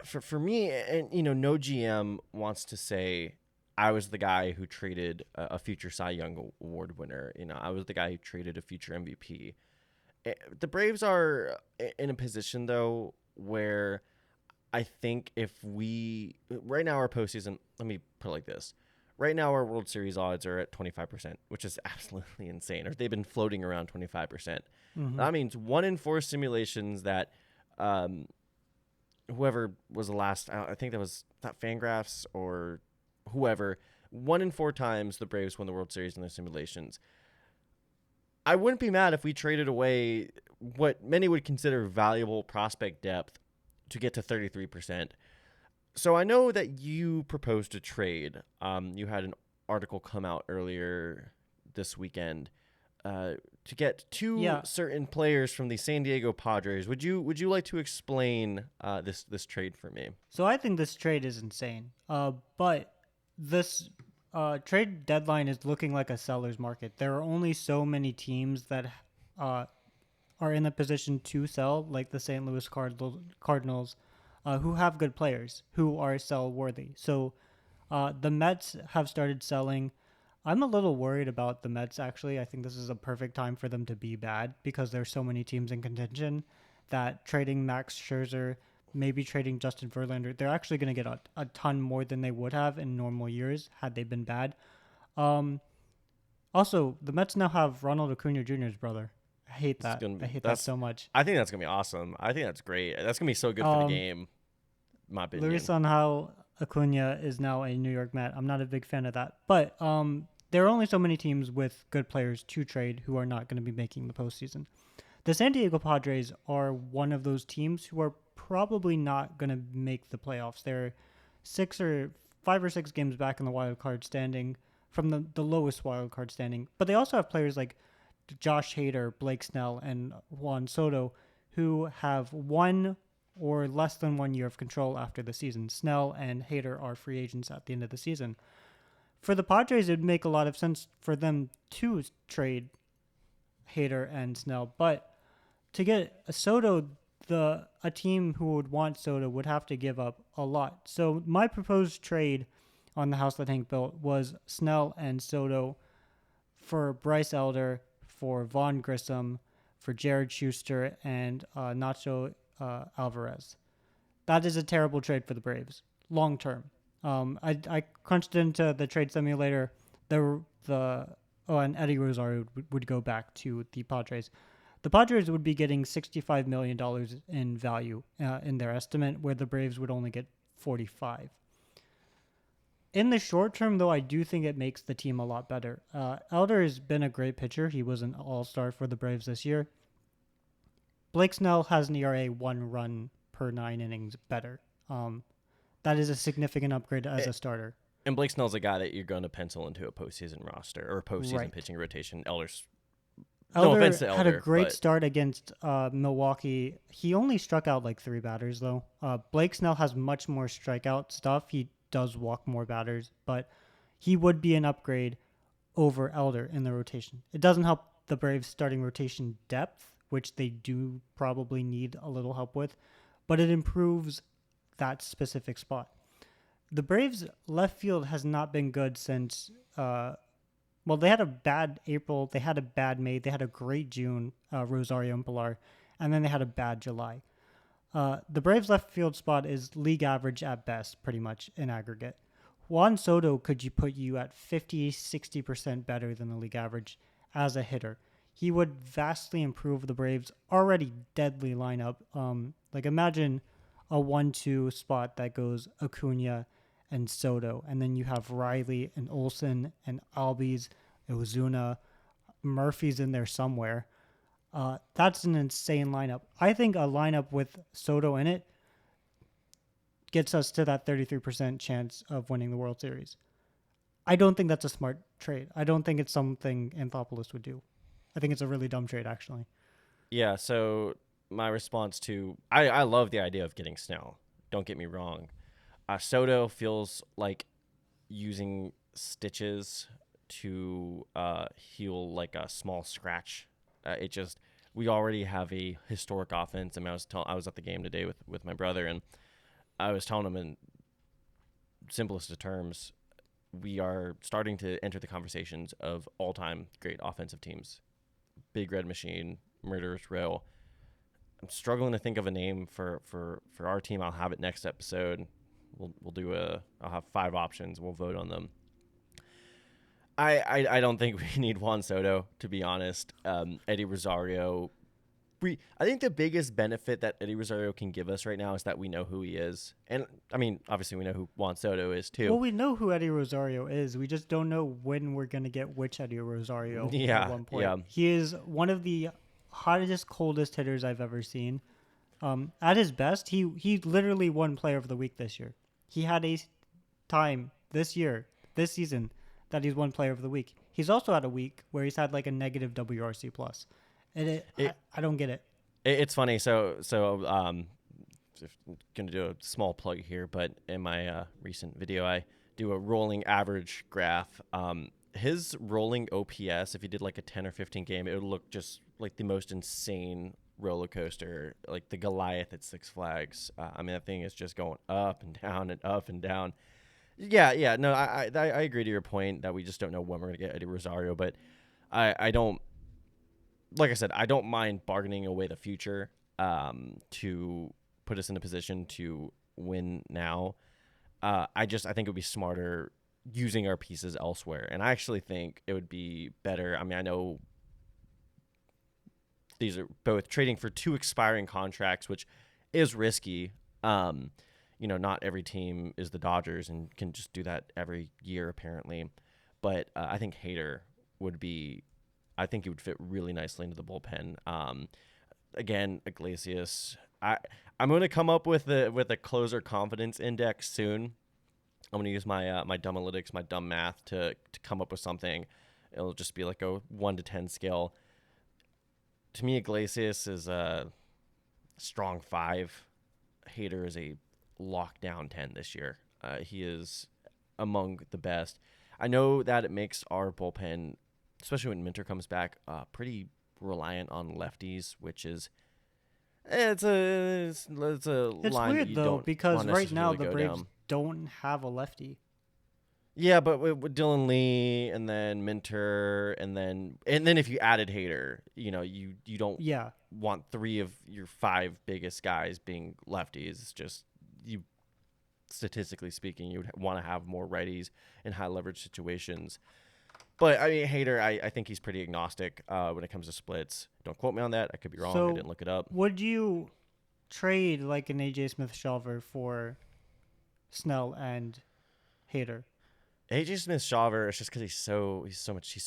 for me, and no GM wants to say I was the guy who traded a future Cy Young Award winner. I was the guy who traded a future MVP. The Braves are in a position though where I think if right now our postseason, let me put it like this. Right now our World Series odds are at 25%, which is absolutely insane. Or they've been floating around 25%. Mm-hmm. That means 1 in 4 simulations that whoever was the last, I think that was not Fangraphs or whoever, 1 in 4 times the Braves won the World Series in their simulations. I wouldn't be mad if we traded away what many would consider valuable prospect depth to get to 33%. So I know that you proposed a trade. You had an article come out earlier this weekend to get 2 certain players from the San Diego Padres. Would you like to explain this trade for me? So I think this trade is insane. But this trade deadline is looking like a seller's market. There are only so many teams that are in a position to sell, like the St. Louis Cardinals, who have good players who are sell worthy. So the Mets have started selling. I'm a little worried about the Mets, actually. I think this is a perfect time for them to be bad because there's so many teams in contention that trading Max Scherzer, maybe trading Justin Verlander, they're actually going to get a ton more than they would have in normal years had they been bad. Also, the Mets now have Ronald Acuña Jr.'s brother. I hate that. I hate that so much. I think that's going to be awesome. I think that's great. That's going to be so good for the game, in my opinion. Luis Angel Acuña is now a New York Met. I'm not a big fan of that. But there are only so many teams with good players to trade who are not going to be making the postseason. The San Diego Padres are one of those teams who are probably not going to make the playoffs. They're 5 or 6 games back in the wild card standing from the lowest wild card standing. But they also have players like Josh Hader, Blake Snell, and Juan Soto who have 1 or less than 1 year of control after the season. Snell and Hader are free agents at the end of the season. For the Padres, it would make a lot of sense for them to trade Hader and Snell, but to get a Soto, a team who would want Soto would have to give up a lot. So my proposed trade on the house that Hank built was Snell and Soto for Bryce Elder, for Vaughn Grissom, for Jared Schuster, and Nacho Alvarez. That is a terrible trade for the Braves, long term. I crunched into the trade simulator. And Eddie Rosario would go back to the Padres. The Padres would be getting $65 million in value in their estimate, where the Braves would only get 45. In the short term, though, I do think it makes the team a lot better. Elder has been a great pitcher. He was an all-star for the Braves this year. Blake Snell has an ERA 1 run per 9 innings better. That is a significant upgrade as a starter. And Blake Snell's a guy that you're going to pencil into a postseason roster or a postseason pitching rotation. Elder no offense to Elder, had a great start against Milwaukee. He only struck out like 3 batters, though. Blake Snell has much more strikeout stuff. He does walk more batters, but he would be an upgrade over Elder in the rotation. It doesn't help the Braves' starting rotation depth, which they do probably need a little help with, but it improves that specific spot. The Braves' left field has not been good since, they had a bad April, they had a bad May, they had a great June, Rosario and Pilar, and then they had a bad July. The Braves' left field spot is league average at best, pretty much, in aggregate. Juan Soto could put you at 50-60% better than the league average as a hitter. He would vastly improve the Braves' already deadly lineup. Imagine a 1-2 spot that goes Acuña and Soto, and then you have Riley and Olsen and Albies, Ozuna, Murphy's in there somewhere. That's an insane lineup. I think a lineup with Soto in it gets us to that 33% chance of winning the World Series. I don't think that's a smart trade. I don't think it's something Anthopoulos would do. I think it's a really dumb trade, actually. Yeah, so my response to I love the idea of getting Snell. Don't get me wrong. Soto feels like using stitches to heal like a small scratch. It just we already have a historic offense. I mean, I was at the game today with my brother, and I was telling him in simplest of terms, we are starting to enter the conversations of all-time great offensive teams. Big Red Machine, Murderous Row. I'm struggling to think of a name for our team. I'll have it next episode. I'll have 5 options. We'll vote on them. I don't think we need Juan Soto, to be honest. Eddie Rosario. I think the biggest benefit that Eddie Rosario can give us right now is that we know who he is. And, I mean, obviously we know who Juan Soto is, too. Well, we know who Eddie Rosario is. We just don't know when we're going to get which Eddie Rosario at one point. Yeah. He is one of the hottest, coldest hitters I've ever seen. At his best, he literally won Player of the Week this year. He had a time this season, that he's won Player of the Week. He's also had a week where he's had like a negative WRC plus. And I don't get it. It's funny. So I'm going to do a small plug here, but in my recent video, I do a rolling average graph. His rolling OPS, if he did like a 10 or 15 game, it would look just like the most insane roller coaster, like the Goliath at Six Flags. I mean, that thing is just going up and down and up and down. Yeah. No, I agree to your point that we just don't know when we're going to get Eddie Rosario, but I don't. Like I said, I don't mind bargaining away the future to put us in a position to win now. I think it would be smarter using our pieces elsewhere. And I actually think it would be better. I mean, I know these are both trading for 2 expiring contracts, which is risky. Not every team is the Dodgers and can just do that every year, apparently. But I think Hader would be... I think he would fit really nicely into the bullpen. Again, Iglesias. I'm going to come up with a closer confidence index soon. I'm going to use my my dumb analytics, my dumb math to come up with something. It'll just be like a 1 to 10 scale. To me, Iglesias is a strong 5. Hader is a lockdown 10 this year. He is among the best. I know that it makes our bullpen, especially when Minter comes back, pretty reliant on lefties, which is it's a line weird you though, don't because wanna right now necessarily the go Braves down. don't have a lefty. Yeah, but with Dylan Lee and then Minter and then if you added Hader, you don't want 3 of your 5 biggest guys being lefties. It's just you, statistically speaking, you would want to have more righties in high leverage situations. But I mean, Hader, I think he's pretty agnostic when it comes to splits. Don't quote me on that. I could be wrong. So I didn't look it up. would you trade like an AJ Smith-Shawver for Snell and Hader? AJ Smith-Shawver is just because he's so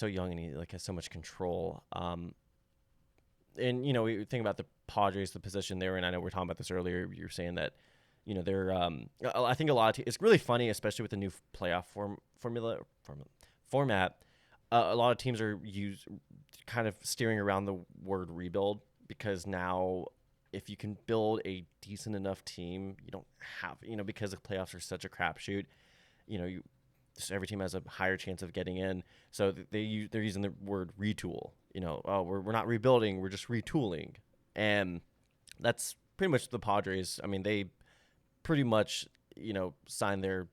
young and he has so much control. And we think about the Padres, the position they were in. I know we were talking about this earlier. You were saying that they're I think a lot of it's really funny, especially with the new playoff format. A lot of teams are kind of steering around the word rebuild, because now if you can build a decent enough team, you don't have, because the playoffs are such a crapshoot, every team has a higher chance of getting in. So they're using the word retool. We're not rebuilding, we're just retooling. And that's pretty much the Padres. I mean, they pretty much, signed their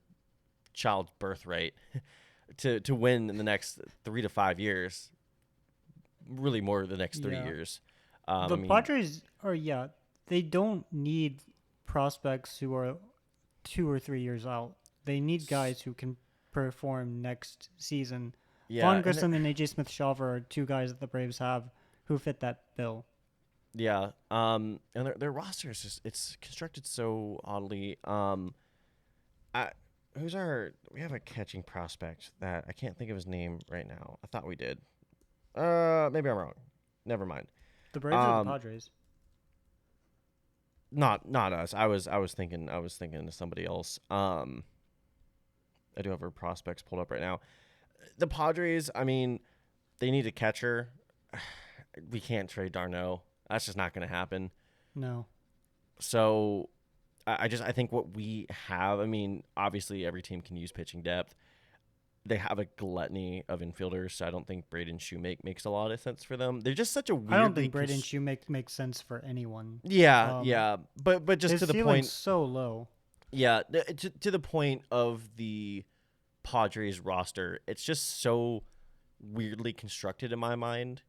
child's birthright to win in the next 3 to 5 years, really more the next 3 years. Padres they don't need prospects who are 2 or 3 years out. They need guys who can perform next season. Vaughn Grissom and AJ Smith-Shawver are 2 guys that the Braves have who fit that bill. Yeah, and their roster is just, it's constructed so oddly. We have a catching prospect that I can't think of his name right now. I thought we did. Maybe I'm wrong. Never mind. The Braves or the Padres? Not us. I was thinking of somebody else. I do have our prospects pulled up right now. The Padres, I mean, they need a catcher. We can't trade Darno. That's just not going to happen. No. So I think what we have, I mean, obviously every team can use pitching depth. They have a gluttony of infielders, so I don't think Braden Shoemake makes a lot of sense for them. They're just such a weird. I don't think Braden Shoemake makes sense for anyone. Yeah, but just his to the ceiling's point, so low. yeah, to the point of the Padres roster, it's just so weirdly constructed in my mind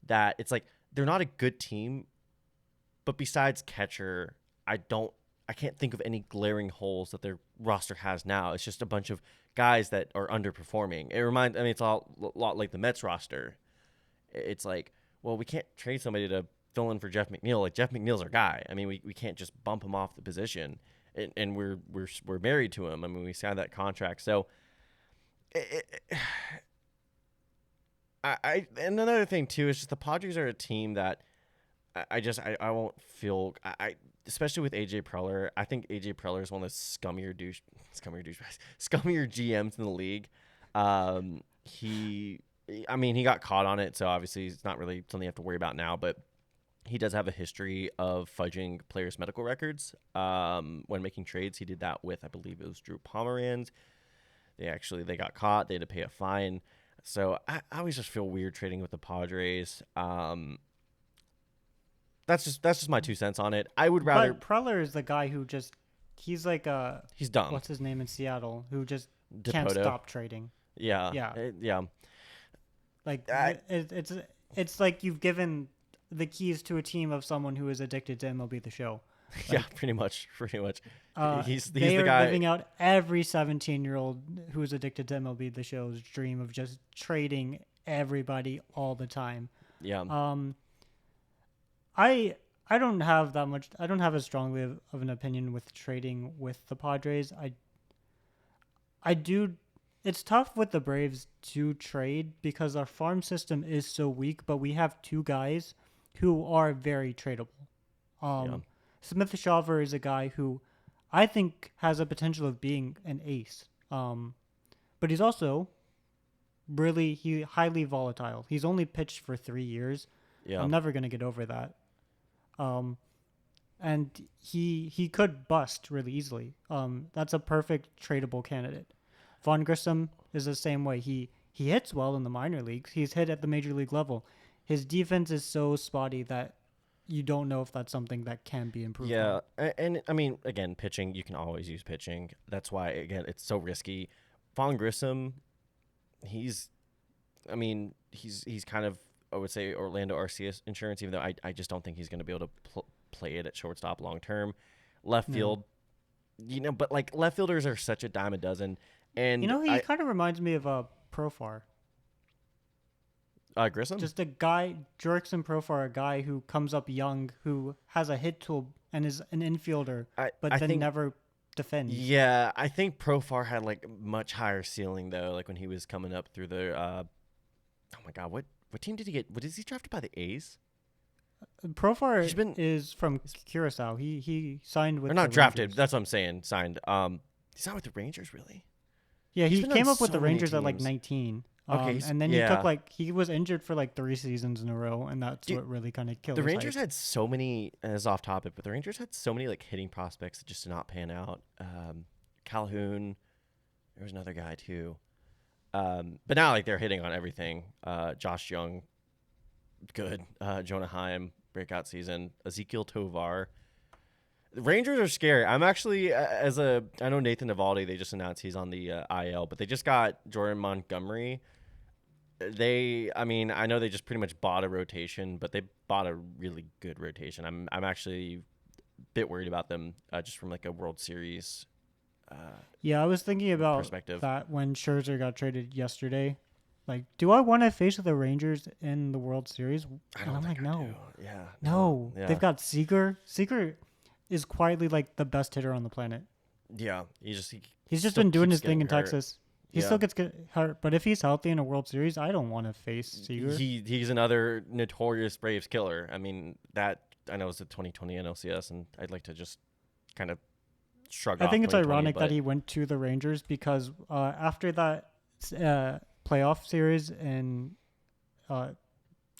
that it's like they're not a good team, but besides catcher, I can't think of any glaring holes that their roster has now. It's just a bunch of guys that are underperforming. It's a lot like the Mets roster. It's like, well, we can't trade somebody to fill in for Jeff McNeil. Like, Jeff McNeil's our guy. I mean, we can't just bump him off the position, and we're married to him. I mean, we signed that contract. So, and another thing too is just the Padres are a team that I won't feel especially with AJ Preller. I think AJ Preller is one of the scummier GMs in the league. He got caught on it, so obviously it's not really something you have to worry about now, but he does have a history of fudging players' medical records when making trades. He did that with, I believe it was Drew Pomeranz. They got caught. They had to pay a fine. So I always just feel weird trading with the Padres. That's just my 2 cents on it. I would rather. But Preller is the guy who he's like he's dumb. What's his name in Seattle? Who just Dipoto. can't stop trading. Yeah. Yeah. Like it's like you've given the keys to a team of someone who is addicted to MLB The Show. Like, yeah, pretty much. He's they the are guy living out every 17-year-old who's addicted to MLB The Show's dream of just trading everybody all the time. Yeah. I don't have that much. I don't have as strongly of an opinion with trading with the Padres. I do. It's tough with the Braves to trade because our farm system is so weak, but we have 2 guys who are very tradable. Smith Shawver is a guy who I think has a potential of being an ace. But he's also highly volatile. He's only pitched for 3 years. Yeah. I'm never going to get over that. And he could bust really easily. That's a perfect tradable candidate. Vaughn Grissom is the same way. He hits well in the minor leagues. He's hit at the major league level. His defense is so spotty that you don't know if that's something that can be improved. Yeah, and I mean, again, pitching, you can always use pitching. That's why, again, it's so risky. Vaughn Grissom, he's kind of, I would say, Orlando Arcias insurance, even though I just don't think he's going to be able to play it at shortstop long term. Left field, but like left fielders are such a dime a dozen. And he kind of reminds me of Profar. Grissom? Just a guy, Jurickson Profar, a guy who comes up young, who has a hit tool and is an infielder, but then never defends. Yeah, I think Profar had like much higher ceiling though. Like when he was coming up through the, oh my God, what team did he get? What is he drafted by the A's? Profar is from Curacao. He signed with. Or not the drafted. Rangers. That's what I'm saying. Signed. He's not with the Rangers, really. Yeah, he came up with so the many Rangers at like teams. 19. Okay, and then he was injured for like 3 seasons in a row, and that's what really kind of killed. The his Rangers hype. had so many. And it's off topic, but the Rangers had so many like hitting prospects that just did not pan out. Calhoun, there was another guy too. But now like they're hitting on everything. Josh Young, good. Jonah Heim, breakout season. Ezekiel Tovar. The Rangers are scary. I'm actually, I know Nathan Eovaldi, they just announced he's on the IL, but they just got Jordan Montgomery. I know they just pretty much bought a rotation, but they bought a really good rotation. I'm actually a bit worried about them just from like a World Series I was thinking about perspective. that when Scherzer got traded yesterday. Like, do I want to face the Rangers in the World Series? And I'm like, no. Yeah. No. Yeah. They've got Seager. Seager is quietly like the best hitter on the planet. Yeah. He's just been doing his thing in hurt. Texas. He still gets hurt, but if he's healthy in a World Series, I don't want to face Seager. He's another notorious Braves killer. I mean, that I know it's the 2020 NLCS, and I'd like to just kind of shrug off. I think it's 2020, ironic that he went to the Rangers because after that playoff series in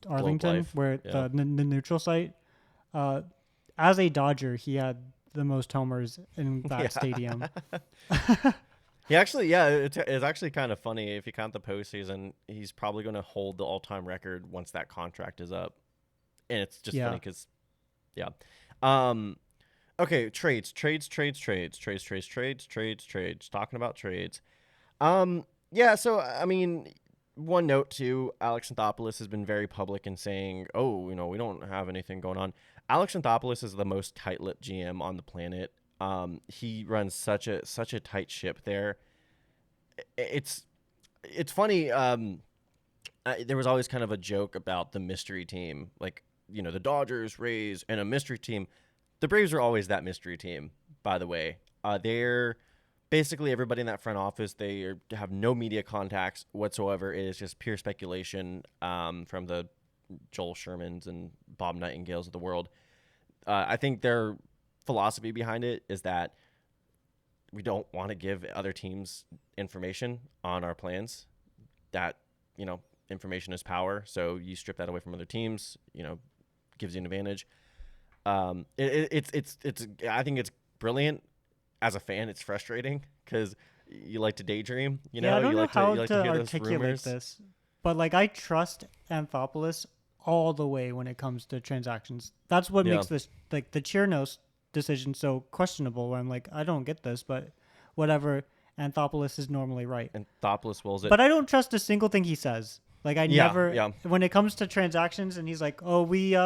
Arlington, Life, where the neutral site, as a Dodger, he had the most homers in that Yeah. stadium. He actually, yeah, it's actually kind of funny if you count the postseason. He's probably going to hold the all-time record once that contract is up, and it's just funny Yeah. because, yeah. Okay, trades. Talking about trades. Yeah. So I mean, one note too. Alex Anthopoulos has been very public in saying, "Oh, we don't have anything going on." Alex Anthopoulos is the most tight-lipped GM on the planet. He runs such a tight ship there. It's funny. There was always kind of a joke about the mystery team, like the Dodgers, Rays, and a mystery team. The Braves are always that mystery team. By the way, they're basically everybody in that front office. They have no media contacts whatsoever. It is just pure speculation from the Joel Shermans and Bob Nightingales of the world. I think their philosophy behind it is that we don't want to give other teams information on our plans. That information is power. So you strip that away from other teams. Gives you an advantage. It's I think it's brilliant. As a fan, it's frustrating because you like to daydream. Yeah, I don't you know like how to, you like to to hear those articulate rumors. this, but like I trust Anthopoulos all the way when it comes to transactions. That's what Yeah. makes this like the Chernos decision so questionable. Where I'm like, I don't get this, but whatever. Anthopoulos is normally right, And Thopless wills it. but I don't trust a single thing he says. Like I Yeah, never yeah. when it comes to transactions, and he's like, oh, we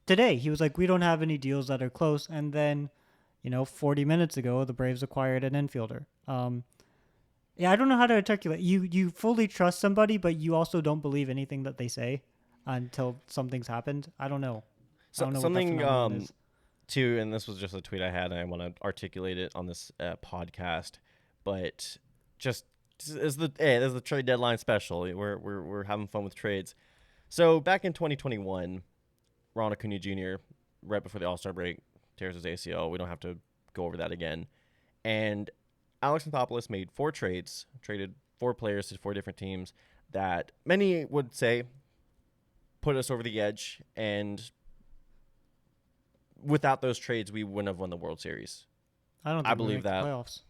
today he was like, we don't have any deals that are close, and then 40 minutes ago the Braves acquired an infielder. Yeah, I don't know how to articulate. You fully trust somebody, but you also don't believe anything that they say until something's happened. I don't know. I don't know what that phenomenon is. Too, and this was just a tweet I had, and I want to articulate it on this podcast. But just as the trade deadline special, we're having fun with trades. So back in 2021, Ronald Acuña Jr. right before the All-Star break tears his ACL. We don't have to go over that again. And Alex Anthopoulos made 4 trades, traded 4 players to 4 different teams that many would say put us over the edge, and without those trades, we wouldn't have won the World Series. I don't think I we believe make the that. playoffs.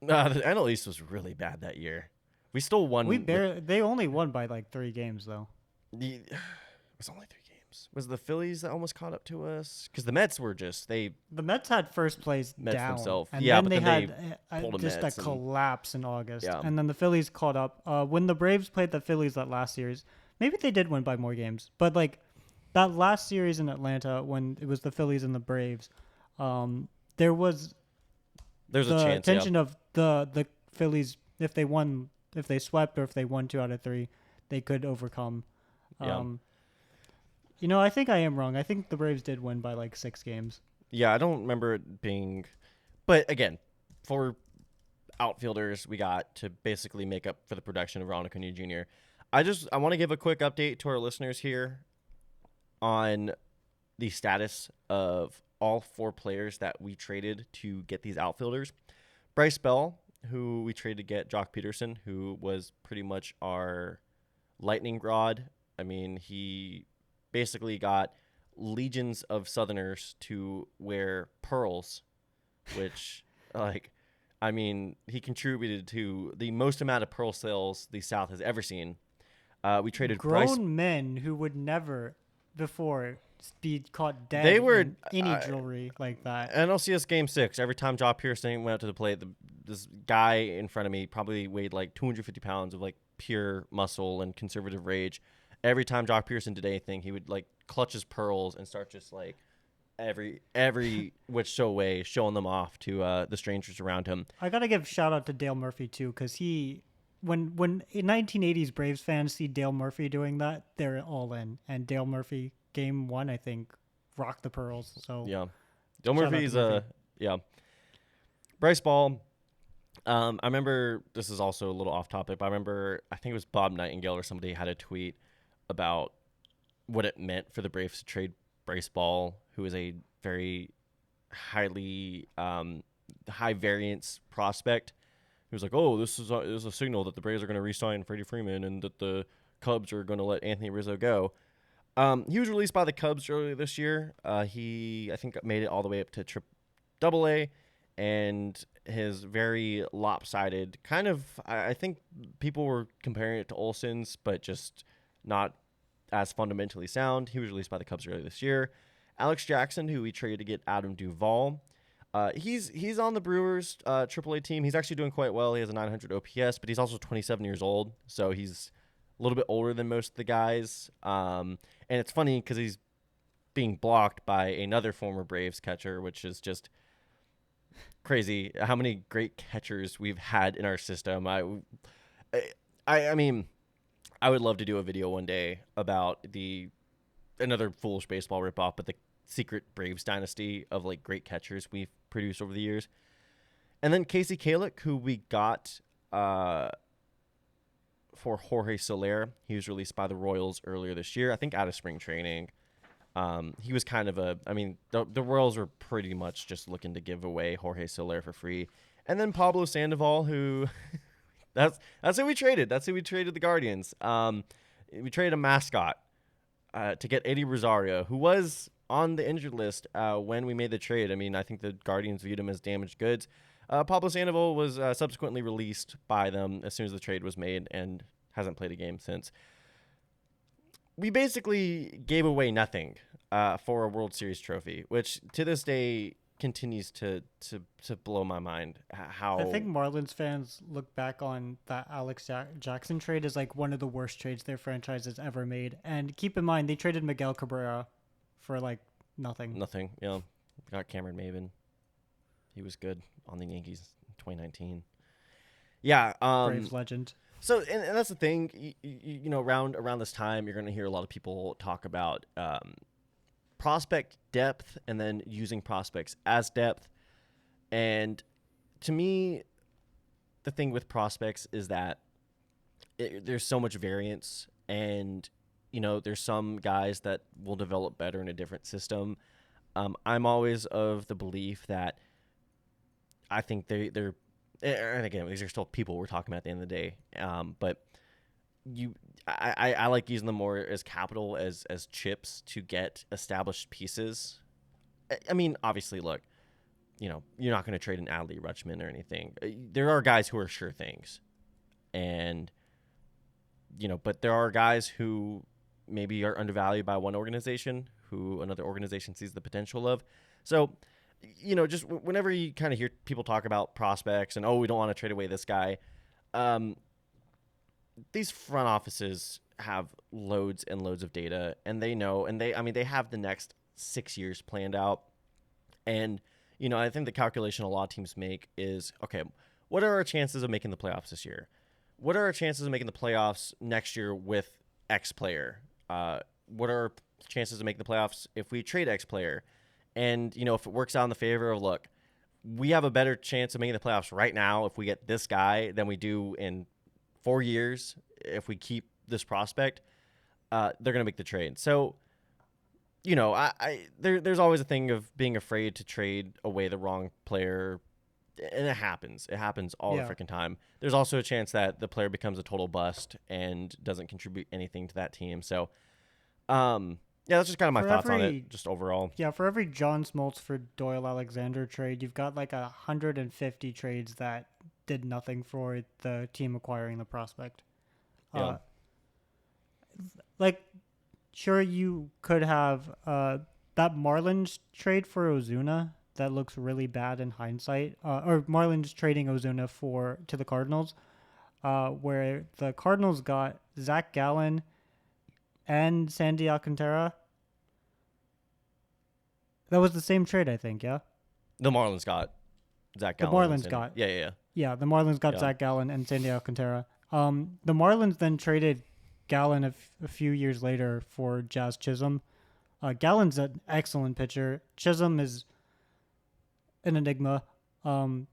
The NL East was really bad that year. We still won. They only won by like 3 games though. It was only 3 games. Was the Phillies that almost caught up to us? Because the Mets were The Mets had first place Mets down, themselves. and Yeah, then but they then had pulled the just Mets a and- collapse in August, Yeah. and then the Phillies caught up. When the Braves played the Phillies that last series, maybe they did win by more games, but like that last series in Atlanta when it was the Phillies and the Braves, there was there's the a chance. tension of the Phillies, if they swept or if they won 2 out of 3, they could overcome. Yeah. I think I am wrong. I think the Braves did win by like 6 games. Yeah, I don't remember it being. But again, for outfielders, we got to basically make up for the production of Ronald Acuña Jr. I want to give a quick update to our listeners here on the status of all 4 players that we traded to get these outfielders. Bryce Bell, who we traded to get Jock Peterson, who was pretty much our lightning rod. I mean, he basically got legions of Southerners to wear pearls, which, he contributed to the most amount of pearl sales the South has ever seen. We traded Grown men who would never before be caught dead They were- in any jewelry like that. NLCS Game 6, every time Jock Pearson went out to the plate, this guy in front of me probably weighed like 250 pounds of like pure muscle and conservative rage. Every time Jock Pearson did anything, he would like clutch his pearls and start just like every which way showing them off to the strangers around him. I gotta give shout out to Dale Murphy too, because when in 1980s Braves fans see Dale Murphy doing that, they're all in. And Dale Murphy, game 1, I think, rocked the pearls. So Yeah, Dale Shout out to Murphy's Murphy. yeah. Bryce Ball. I remember, this is also a little off topic, but I think it was Bob Nightingale or somebody had a tweet about what it meant for the Braves to trade Bryce Ball, who is a very highly high variance prospect. He was like, "Oh, this is a signal that the Braves are going to re-sign Freddie Freeman and that the Cubs are going to let Anthony Rizzo go." He was released by the Cubs earlier this year. He, I think, made it all the way up to Double A, and his very lopsided kind of. I think people were comparing it to Olsen's, but just not as fundamentally sound. He was released by the Cubs earlier this year. Alex Jackson, who we traded to get Adam Duvall. He's on the Brewers AAA team. He's actually doing quite well. He has a 900 OPS, but he's also 27 years old, so he's a little bit older than most of the guys. And it's funny because he's being blocked by another former Braves catcher, which is just crazy how many great catchers we've had in our system. I mean, I would love to do a video one day about another foolish baseball ripoff, but the secret Braves dynasty of like great catchers we've produced over the years. And then Casey Kalick, who we got for Jorge Soler. He was released by the Royals earlier this year, I think out of spring training. He was kind of the Royals were pretty much just looking to give away Jorge Soler for free. And then Pablo Sandoval, who that's who we traded. That's who we traded the Guardians. We traded a mascot to get Eddie Rosario, who was on the injured list when we made the trade. I mean, I think the Guardians viewed him as damaged goods. Pablo Sandoval was subsequently released by them as soon as the trade was made and hasn't played a game since. We basically gave away nothing for a World Series trophy, which to this day continues to blow my mind. How I think Marlins fans look back on that Alex Jackson trade as like one of the worst trades their franchise has ever made. And keep in mind, they traded Miguel Cabrera for like nothing. Nothing. Yeah, got Cameron Maven. He was good on the Yankees in 2019. Yeah. Braves legend. So, and that's the thing, you know, around this time, you're going to hear a lot of people talk about prospect depth and then using prospects as depth. And to me, the thing with prospects is that there's so much variance, and, you know, there's some guys that will develop better in a different system. I'm always of the belief that I think they're and again, these are still people we're talking about at the end of the day. But I like using them more as capital, as chips to get established pieces. I mean, obviously, look, you know, you're not going to trade an Adley Rutschman or anything. There are guys who are sure things, and you know, but there are guys who maybe are undervalued by one organization who another organization sees the potential of. So, you know, just whenever you kind of hear people talk about prospects and, oh, we don't want to trade away this guy, these front offices have loads and loads of data, and they know, and they have the next 6 years planned out. And, you know, I think the calculation a lot of teams make is, okay, what are our chances of making the playoffs this year? What are our chances of making the playoffs next year with X player? What are our chances of making the playoffs if we trade X player? And, you know, if it works out in the favor of, look, we have a better chance of making the playoffs right now if we get this guy than we do in 4 years if we keep this prospect, they're going to make the trade. So, you know, there's always a thing of being afraid to trade away the wrong player, and it happens. It happens all the freaking time. There's also a chance that the player becomes a total bust and doesn't contribute anything to that team. So, yeah, that's just kind of my thoughts on it, just overall. Yeah, for every John Smoltz for Doyle Alexander trade, you've got like 150 trades that did nothing for the team acquiring the prospect. Yeah. Like, sure, you could have that Marlins trade for Ozuna that looks really bad in hindsight, or Marlins trading Ozuna to the Cardinals, where the Cardinals got Zach Gallen and Sandy Alcantara. That was the same trade, I think, yeah? The Marlins got Zach Gallen. The Marlins got. Yeah. Yeah, the Marlins got Zach Gallen and Sandy Alcantara. The Marlins then traded Gallen a few years later for Jazz Chisholm. Gallen's an excellent pitcher. Chisholm is an enigma. And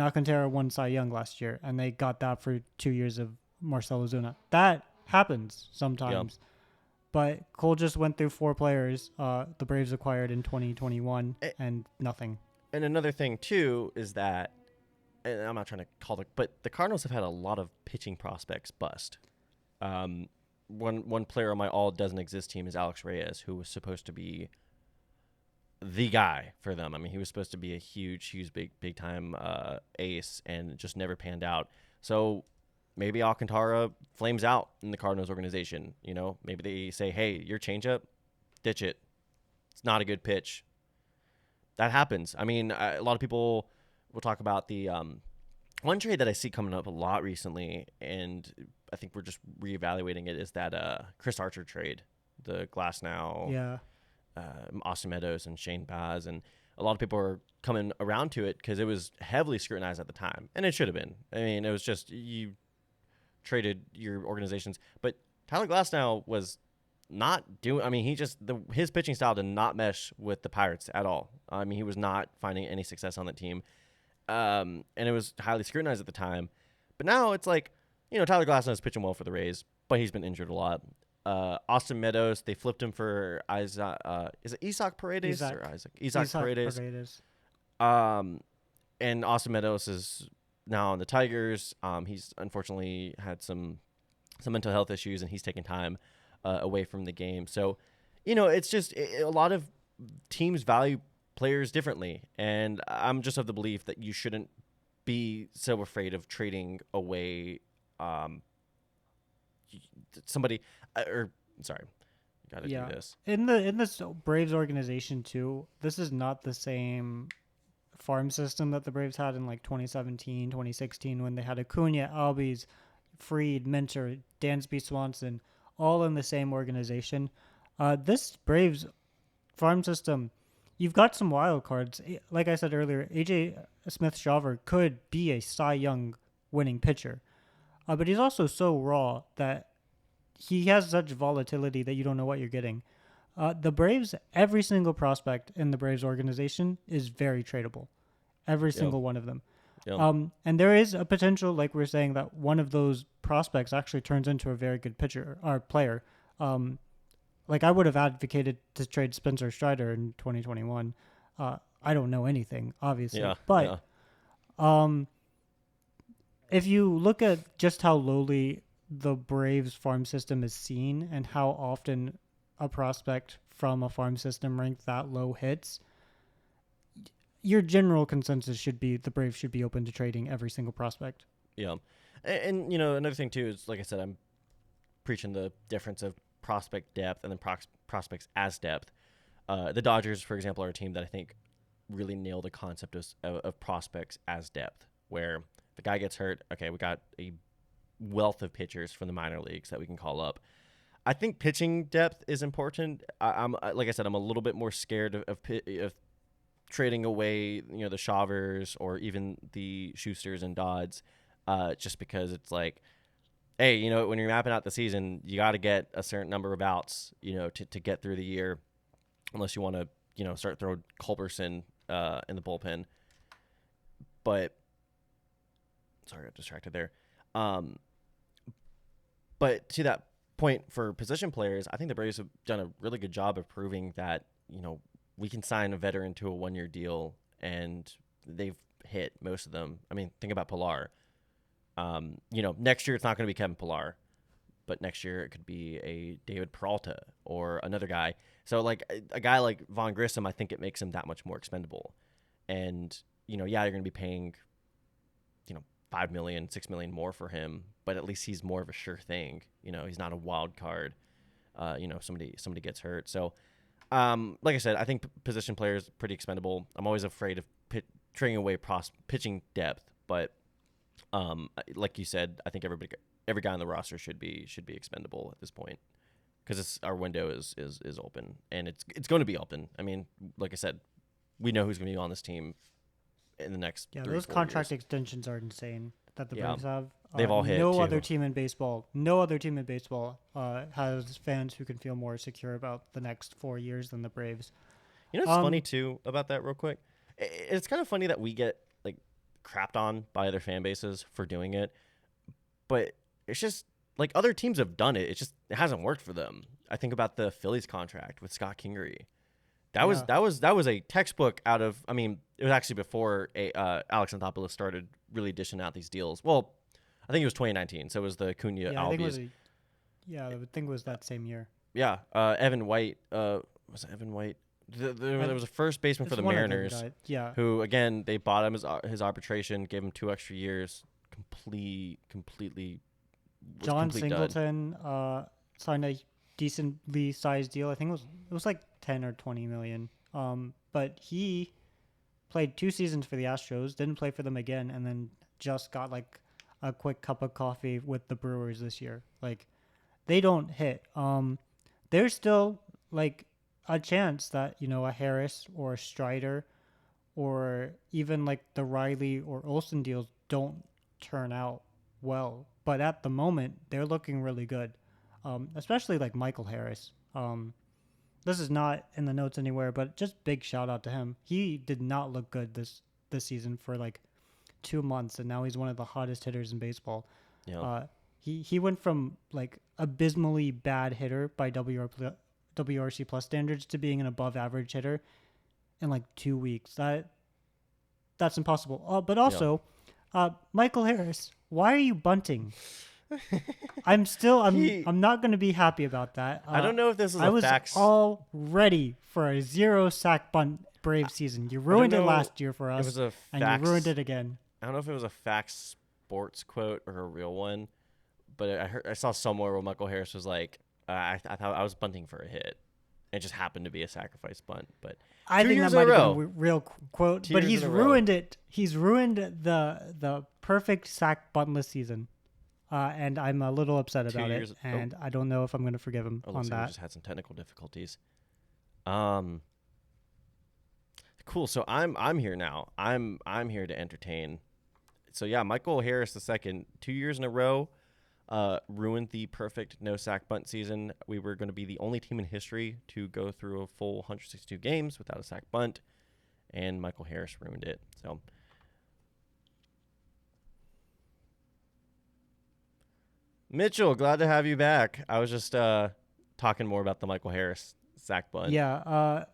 Alcantara won Cy Young last year, and they got that for 2 years of Marcell Ozuna. That happens sometimes. Yeah. But Cole just went through 4 players the Braves acquired in 2021 and nothing. And another thing, too, is that, and I'm not trying to call it, but the Cardinals have had a lot of pitching prospects bust. one player on my all doesn't exist team is Alex Reyes, who was supposed to be the guy for them. I mean, he was supposed to be a huge, big time ace, and just never panned out. So maybe Alcantara flames out in the Cardinals organization. You know, maybe they say, "Hey, your changeup, ditch it. It's not a good pitch." That happens. I mean, a lot of people will talk about the one trade that I see coming up a lot recently, and I think we're just reevaluating it, is that Chris Archer trade, the Glasnow, Yeah. Austin Meadows and Shane Baz, and a lot of people are coming around to it because it was heavily scrutinized at the time, and it should have been. I mean, it was just you traded your organizations, but Tyler Glasnow was not doing. I mean, his pitching style did not mesh with the Pirates at all. I mean, he was not finding any success on the team, and it was highly scrutinized at the time. But now it's like, you know, Tyler Glasnow is pitching well for the Rays, but he's been injured a lot. Austin Meadows, they flipped him for Isaac. Is it Isaac Paredes or Isaac? Isaac Paredes. And Austin Meadows is now on the Tigers. He's unfortunately had some mental health issues, and he's taken time away from the game. So, you know, it's just a lot of teams value players differently, and I'm just of the belief that you shouldn't be so afraid of trading away somebody. Gotta do this. In this Braves organization too, this is not the same farm system that the Braves had in like 2017, 2016, when they had Acuña, Albies, Fried, Minter, Dansby, Swanson, all in the same organization. This Braves farm system, you've got some wild cards. Like I said earlier, AJ Smith-Shawver could be a Cy Young winning pitcher, but he's also so raw that he has such volatility that you don't know what you're getting. The Braves, every single prospect in the Braves organization is very tradable. Every single one of them. Yep. And there is a potential, like we're saying, that one of those prospects actually turns into a very good pitcher or player. Like I would have advocated to trade Spencer Strider in 2021. I don't know anything, obviously. But if you look at just how lowly the Braves farm system is seen and how often a prospect from a farm system ranked that low hits, your general consensus should be the Braves should be open to trading every single prospect. Yeah. And you know, another thing too is, like I said, I'm preaching the difference of prospect depth and then prospects as depth. The Dodgers, for example, are a team that I think really nail the concept of prospects as depth, where the guy gets hurt, okay, we got a wealth of pitchers from the minor leagues that we can call up. I think pitching depth is important. I'm like I said, I'm a little bit more scared of trading away, you know, the Shavers or even the Schusters and Dodds, just because it's like, hey, you know, when you're mapping out the season, you got to get a certain number of outs, you know, to get through the year, unless you want to, you know, start throwing Culberson in the bullpen. But sorry, I got distracted there. But to that point, for position players, I think the Braves have done a really good job of proving that, you know, we can sign a veteran to a one-year deal, and they've hit most of them. I mean, think about Pilar. You know, next year it's not going to be Kevin Pilar, but next year it could be a David Peralta or another guy. So, like, a guy like Vaughn Grissom, I think it makes him that much more expendable. And, you know, yeah, you're going to be paying, you know, $5 million, $6 million more for him, but at least he's more of a sure thing. You know, he's not a wild card. You know, somebody gets hurt. So, like I said, I think position players pretty expendable. I'm always afraid of trading away pitching depth, but like you said, I think every guy on the roster should be expendable at this point, because our window is open, and it's going to be open. I mean, like I said, we know who's going to be on this team in the next 3 those 4 contract years. extensions are insane that the Braves have. They've all hit, no too. other team in baseball has fans who can feel more secure about the next 4 years than the Braves. You know what's funny too about that, real quick? It's kind of funny that we get like crapped on by other fan bases for doing it, but it's just like other teams have done it. It hasn't worked for them. I think about the Phillies contract with Scott Kingery. That was a textbook out of. I mean, it was actually before Alex Anthopoulos started really dishing out these deals. Well, I think it was 2019, so it was the Acuña Albies. Yeah, I think it was that same year. Yeah, Evan White. Was it Evan White? There was a first baseman for It's the one of them Mariners died. Yeah. who, again, they bought him his arbitration, gave him 2 extra years, completely. Was John complete dud. Singleton signed a decently sized deal. I think it was like 10 or 20 million. But he played 2 seasons for the Astros, didn't play for them again, and then just got like a quick cup of coffee with the Brewers this year. Like, they don't hit. There's still like a chance that, you know, a Harris or a Strider or even like the Riley or Olsen deals don't turn out well. But at the moment, they're looking really good, especially like Michael Harris. This is not in the notes anywhere, but just big shout out to him. He did not look good this season for like 2 months, and now he's one of the hottest hitters in baseball. Yeah. He went from like abysmally bad hitter by WRC plus standards to being an above average hitter in like 2 weeks. That's impossible. But also, Michael Harris, why are you bunting? I'm not going to be happy about that. I don't know if this is I a was fax. all ready for a 0 sack bunt Brave season. You ruined it know last year for It us, was a and you fax. ruined it again. I don't know if it was a fax sports quote or a real one, but I saw somewhere where Michael Harris was like, I thought I was bunting for a hit. It just happened to be a sacrifice bunt, but I 2 think years that in might a have row. been a real quote, 2 but years he's in a row. ruined it. He's ruined the perfect sack buntless season, and I'm a little upset 2 about years- it. And I don't know if I'm going to forgive him Oh, on looks like we that. just had some technical difficulties. Cool. So I'm here now. I'm here to entertain. So yeah, Michael Harris II, 2 years in a row, ruined the perfect no sack bunt season. We were going to be the only team in history to go through a full 162 games without a sack bunt, and Michael Harris ruined it. So. Mitchell, glad to have you back. I was just talking more about the Michael Harris sack bunt. Yeah.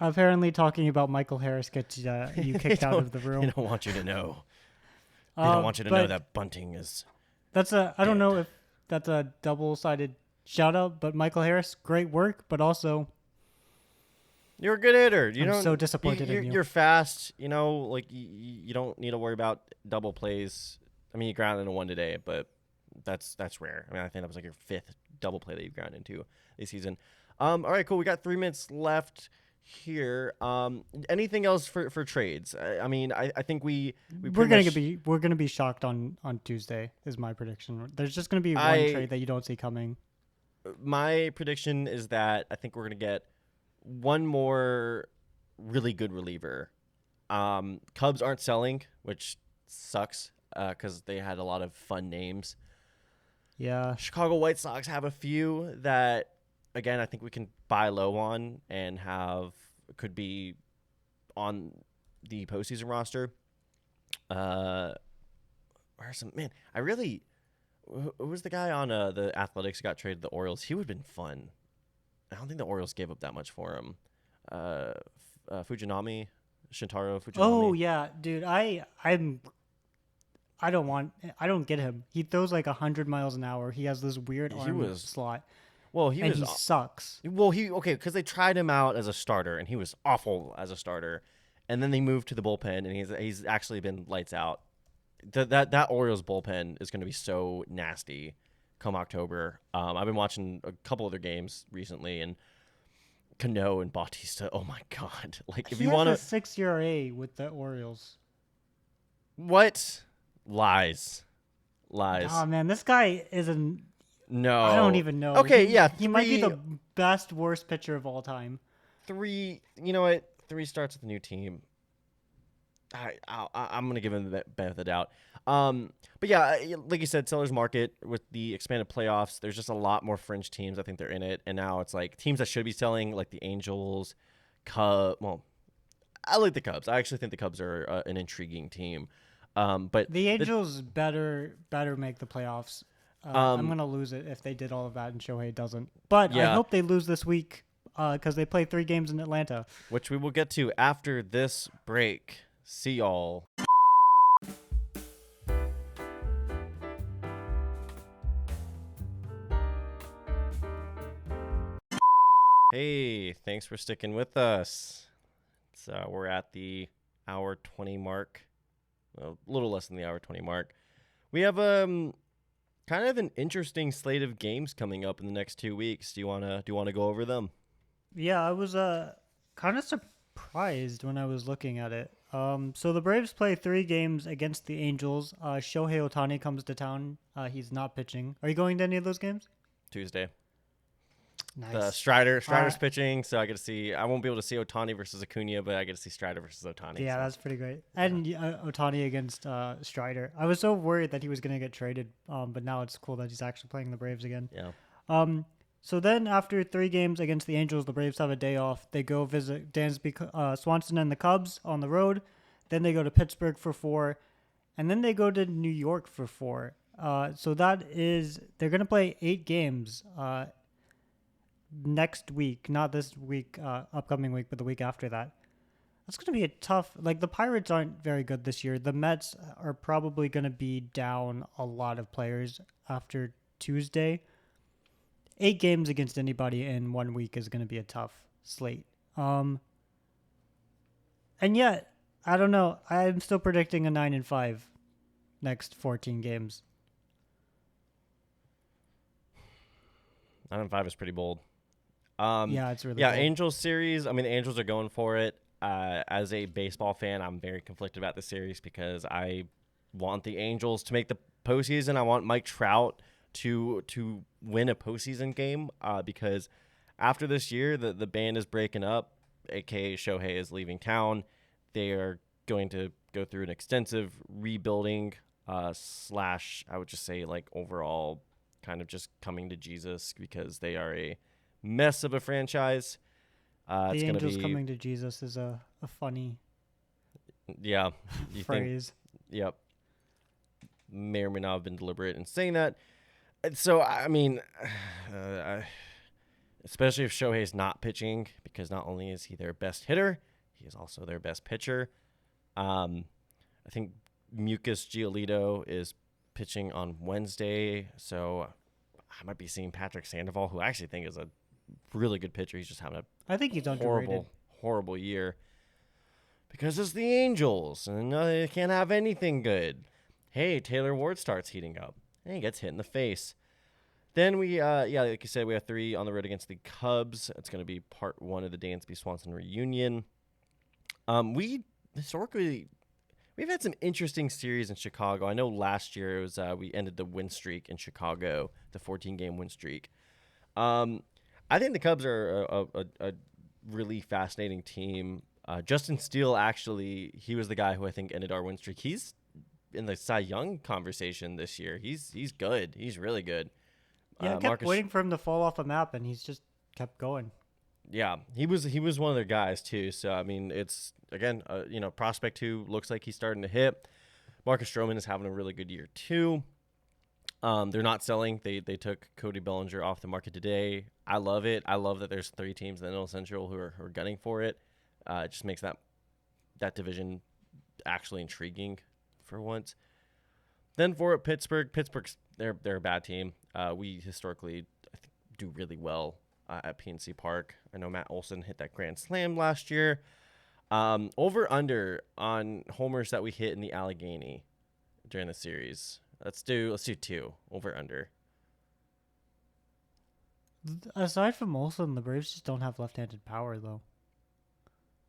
Apparently, talking about Michael Harris gets you kicked out of the They room. don't want you to know. They don't want you to know that bunting is. I don't know if that's a double-sided shout out, but Michael Harris, great work, but also You're a good hitter. I'm so disappointed in you. You're fast. You know, like you don't need to worry about double plays. I mean, you grounded in one today, but that's rare. I mean, I think that was like your 5th double play that you grounded into this season. All right, cool. We got 3 minutes left here. Anything else for trades? I mean, I think we're gonna be shocked on Tuesday is my prediction. There's just gonna be one trade that you don't see coming. My prediction is that I think we're gonna get one more really good reliever. Cubs aren't selling, which sucks because they had a lot of fun names. Yeah. Chicago White Sox have a few that, again, I think we can buy low on and could be on the postseason roster. Who was the guy on the Athletics who got traded to the Orioles? He would have been fun. I don't think the Orioles gave up that much for him. Shintaro Fujinami. Oh yeah, dude. I don't get him. He throws like 100 miles an hour. He has this weird arm slot. Well, he sucks. Well, because they tried him out as a starter, and he was awful as a starter, and then they moved to the bullpen, and he's actually been lights out. That Orioles bullpen is going to be so nasty come October. I've been watching a couple other games recently, and Cano and Bautista. Oh my God! Like if he you want a 6 ERA with the Orioles. What? Lies. Oh man, this guy isn't. No. I don't even know. Okay, he might be the best worst pitcher of all time. 3. You know what? 3 starts with a new team. I'm gonna give him the benefit of the doubt. But yeah, like you said, sellers market with the expanded playoffs. There's just a lot more fringe teams. I think they're in it, and now it's like teams that should be selling, like the Angels, Cubs. Well, I like the Cubs. I actually think the Cubs are an intriguing team. But the Angels better make the playoffs. I'm gonna lose it if they did all of that and Shohei doesn't. But I hope they lose this week because they play 3 games in Atlanta, which we will get to after this break. See y'all. Hey, thanks for sticking with us. We're at the hour 20 mark, a little less than the hour 20 mark. We have kind of an interesting slate of games coming up in the next 2 weeks. Do you wanna go over them? Yeah, I was kind of surprised when I was looking at it. So the Braves play 3 games against the Angels. Shohei Ohtani comes to town. He's not pitching. Are you going to any of those games? Tuesday. Nice. The Strider's pitching, so I get to see. I won't be able to see Ohtani versus Acuña, but I get to see Strider versus Ohtani. Yeah, so. that's pretty great. And Ohtani against Strider. I was so worried that he was going to get traded, but now it's cool that he's actually playing the Braves again. Yeah. So then after 3 games against the Angels, the Braves have a day off. They go visit Dansby Swanson and the Cubs on the road. Then they go to Pittsburgh for 4. And then they go to New York for 4. So they're going to play 8 games next week. Not this week, upcoming week, but the week after that. That's going to be a tough... Like, the Pirates aren't very good this year. The Mets are probably going to be down a lot of players after Tuesday. 8 games against anybody in 1 week is going to be a tough slate. And yet, I don't know. I'm still predicting a 9-5 next 14 games. 9-5 is pretty bold. Yeah, it's really bold. Angels series. I mean, the Angels are going for it. As a baseball fan, I'm very conflicted about the series because I want the Angels to make the postseason. I want Mike Trout to win a postseason game because after this year, the band is breaking up, aka Shohei is leaving town. They are going to go through an extensive rebuilding / I would just say like overall kind of just coming to Jesus because they are a mess of a franchise. The Angels coming to Jesus is a funny phrase. Yep. May or may not have been deliberate in saying that. So, I mean, especially if Shohei's not pitching, because not only is he their best hitter, he is also their best pitcher. I think Mucus Giolito is pitching on Wednesday, so I might be seeing Patrick Sandoval, who I actually think is a really good pitcher. He's just having I think he's underrated. horrible year because it's the Angels, and they can't have anything good. Hey, Taylor Ward starts heating up. And he gets hit in the face. Then we, like you said, we have 3 on the road against the Cubs. It's going to be part 1 of the Dansby Swanson reunion. We've had some interesting series in Chicago. I know last year it was we ended the win streak in Chicago, the 14-game win streak. I think the Cubs are a really fascinating team. Justin Steele, actually, he was the guy who I think ended our win streak. He's in the Cy Young conversation this year. He's good. He's really good. Yeah, I kept waiting for him to fall off a map, and he's just kept going. Yeah, he was one of their guys too. So I mean, it's again, prospect who looks like he's starting to hit. Marcus Stroman is having a really good year too. They're not selling. They took Cody Bellinger off the market today. I love it. I love that there's 3 teams in the NL Central who are gunning for it. It just makes that division actually intriguing for once. Then for Pittsburgh's they're a bad team. We historically do really well at PNC Park. I know Matt Olson hit that grand slam last year. Over under on homers that we hit in the Allegheny during the series. Let's do 2 over under. Aside from Olson, the Braves just don't have left-handed power though.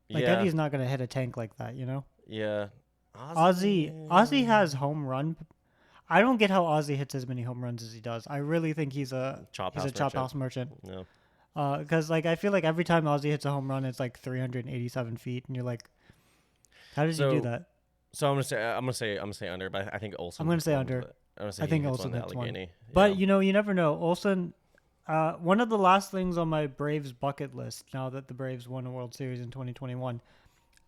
Like Eddie's not gonna hit a tank like that, you know? Yeah. Ozzy has home run. I don't get how Ozzy hits as many home runs as he does. I really think he's a chop house merchant. No. Because I feel like every time Ozzy hits a home run, it's like 387 feet, and you're like, how does he do that? So I'm gonna say under, but I think Olson. I'm gonna say under. I think Olson hits one. But you never know. Olson. One of the last things on my Braves bucket list, now that the Braves won a World Series in 2021,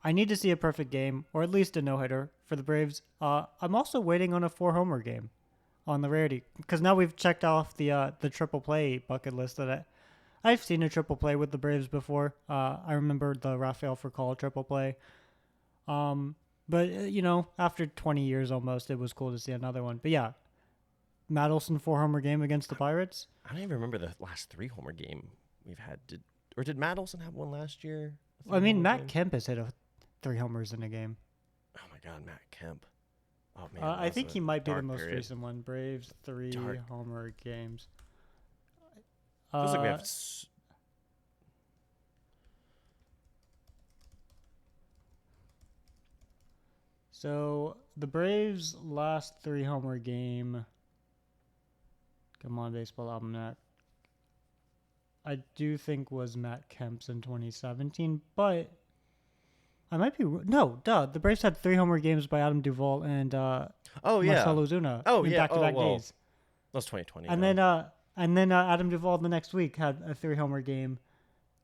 I need to see a perfect game, or at least a no-hitter for the Braves. I'm also waiting on a 4-homer game on the rarity, because now we've checked off the triple play bucket list that I've seen a triple play with the Braves before. I remember the Rafael Furcal triple play. But, after 20 years almost, it was cool to see another one. But yeah, Matt Olson 4-homer game against the Pirates. I don't even remember the last 3-homer game we've had. or did Matt Olson have one last year? I mean, Matt Game? Kemp has hit 3 homers in a game. Oh my God, Matt Kemp. Oh man, I that's think a he might be the dark most period. recent one. Braves 3 Dark. homer games. Feels like we Uh, have. So the Braves' last 3 homer game. Come on, Baseball Almanac. I do think was Matt Kemp's in 2017, but I might be no. The Braves had 3 homer games by Adam Duvall and Oh yeah. Marcell Ozuna Oh in yeah. back-to-back well, days. that was 2020. And though. then Adam Duvall the next week had a 3 homer game.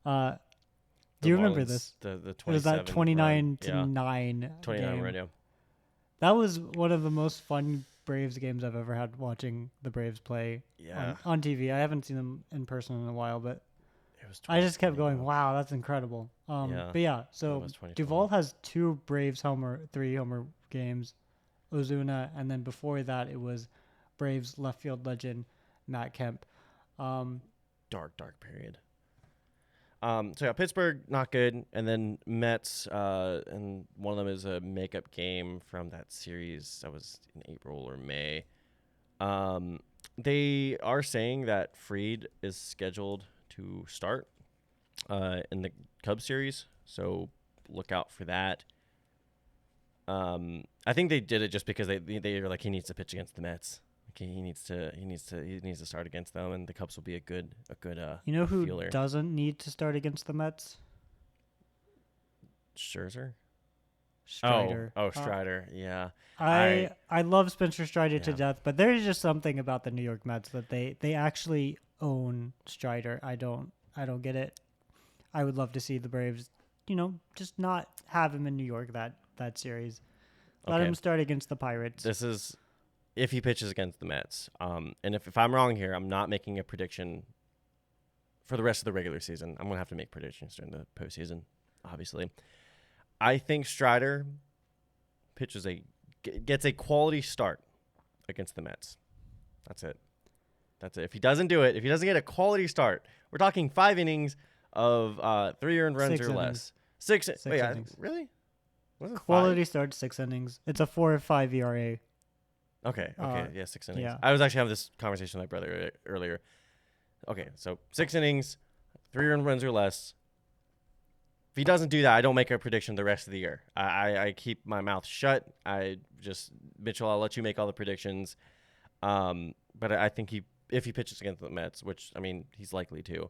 Do you remember Marlins, this? The It was that 29 to 9 29 game. radio. That was one of the most fun Braves games I've ever had watching the Braves play Yeah. on TV. I haven't seen them in person in a while, but It was I just kept 2020, going, though. wow, that's incredible. Yeah, But yeah, it so was 2020. Duvall has 2 Braves 3 homer games, Ozuna, and then before that it was Braves left field legend Matt Kemp. Dark period. So yeah, Pittsburgh not good, and then Mets, and one of them is a makeup game from that series that was in April or May. They are saying that Fried is scheduled to start in the Cubs series, so look out for that. I think they did it just because they were like, he needs to pitch against the Mets. Okay, he needs to start against them, and the Cubs will be a good You know who feeler. doesn't need to start against the Mets? Scherzer. Strider. Oh, Strider. Yeah. I love Spencer Strider to Yeah. death, but there's just something about the New York Mets that they actually own Strider. I don't get it. I would love to see the Braves, just not have him in New York that series. Let Okay. him start against the Pirates. This is if he pitches against the Mets. And if I'm wrong here, I'm not making a prediction for the rest of the regular season. I'm gonna have to make predictions during the postseason, obviously. I think Strider gets a quality start against the Mets. That's it. If he doesn't do it, if he doesn't get a quality start, we're talking 5 innings of 3 earned runs 6 or innings. less. 6 wait, innings. really? Was it 5? Quality start, 6 innings. It's a 4.5 ERA. Okay. Yeah, 6 innings. yeah. I was actually having this conversation with my brother earlier. Okay, so 6 innings, 3 earned runs or less. If he doesn't do that, I don't make a prediction the rest of the year. I keep my mouth shut. Mitchell, I'll let you make all the predictions. But I think if he pitches against the Mets, which, I mean, he's likely to.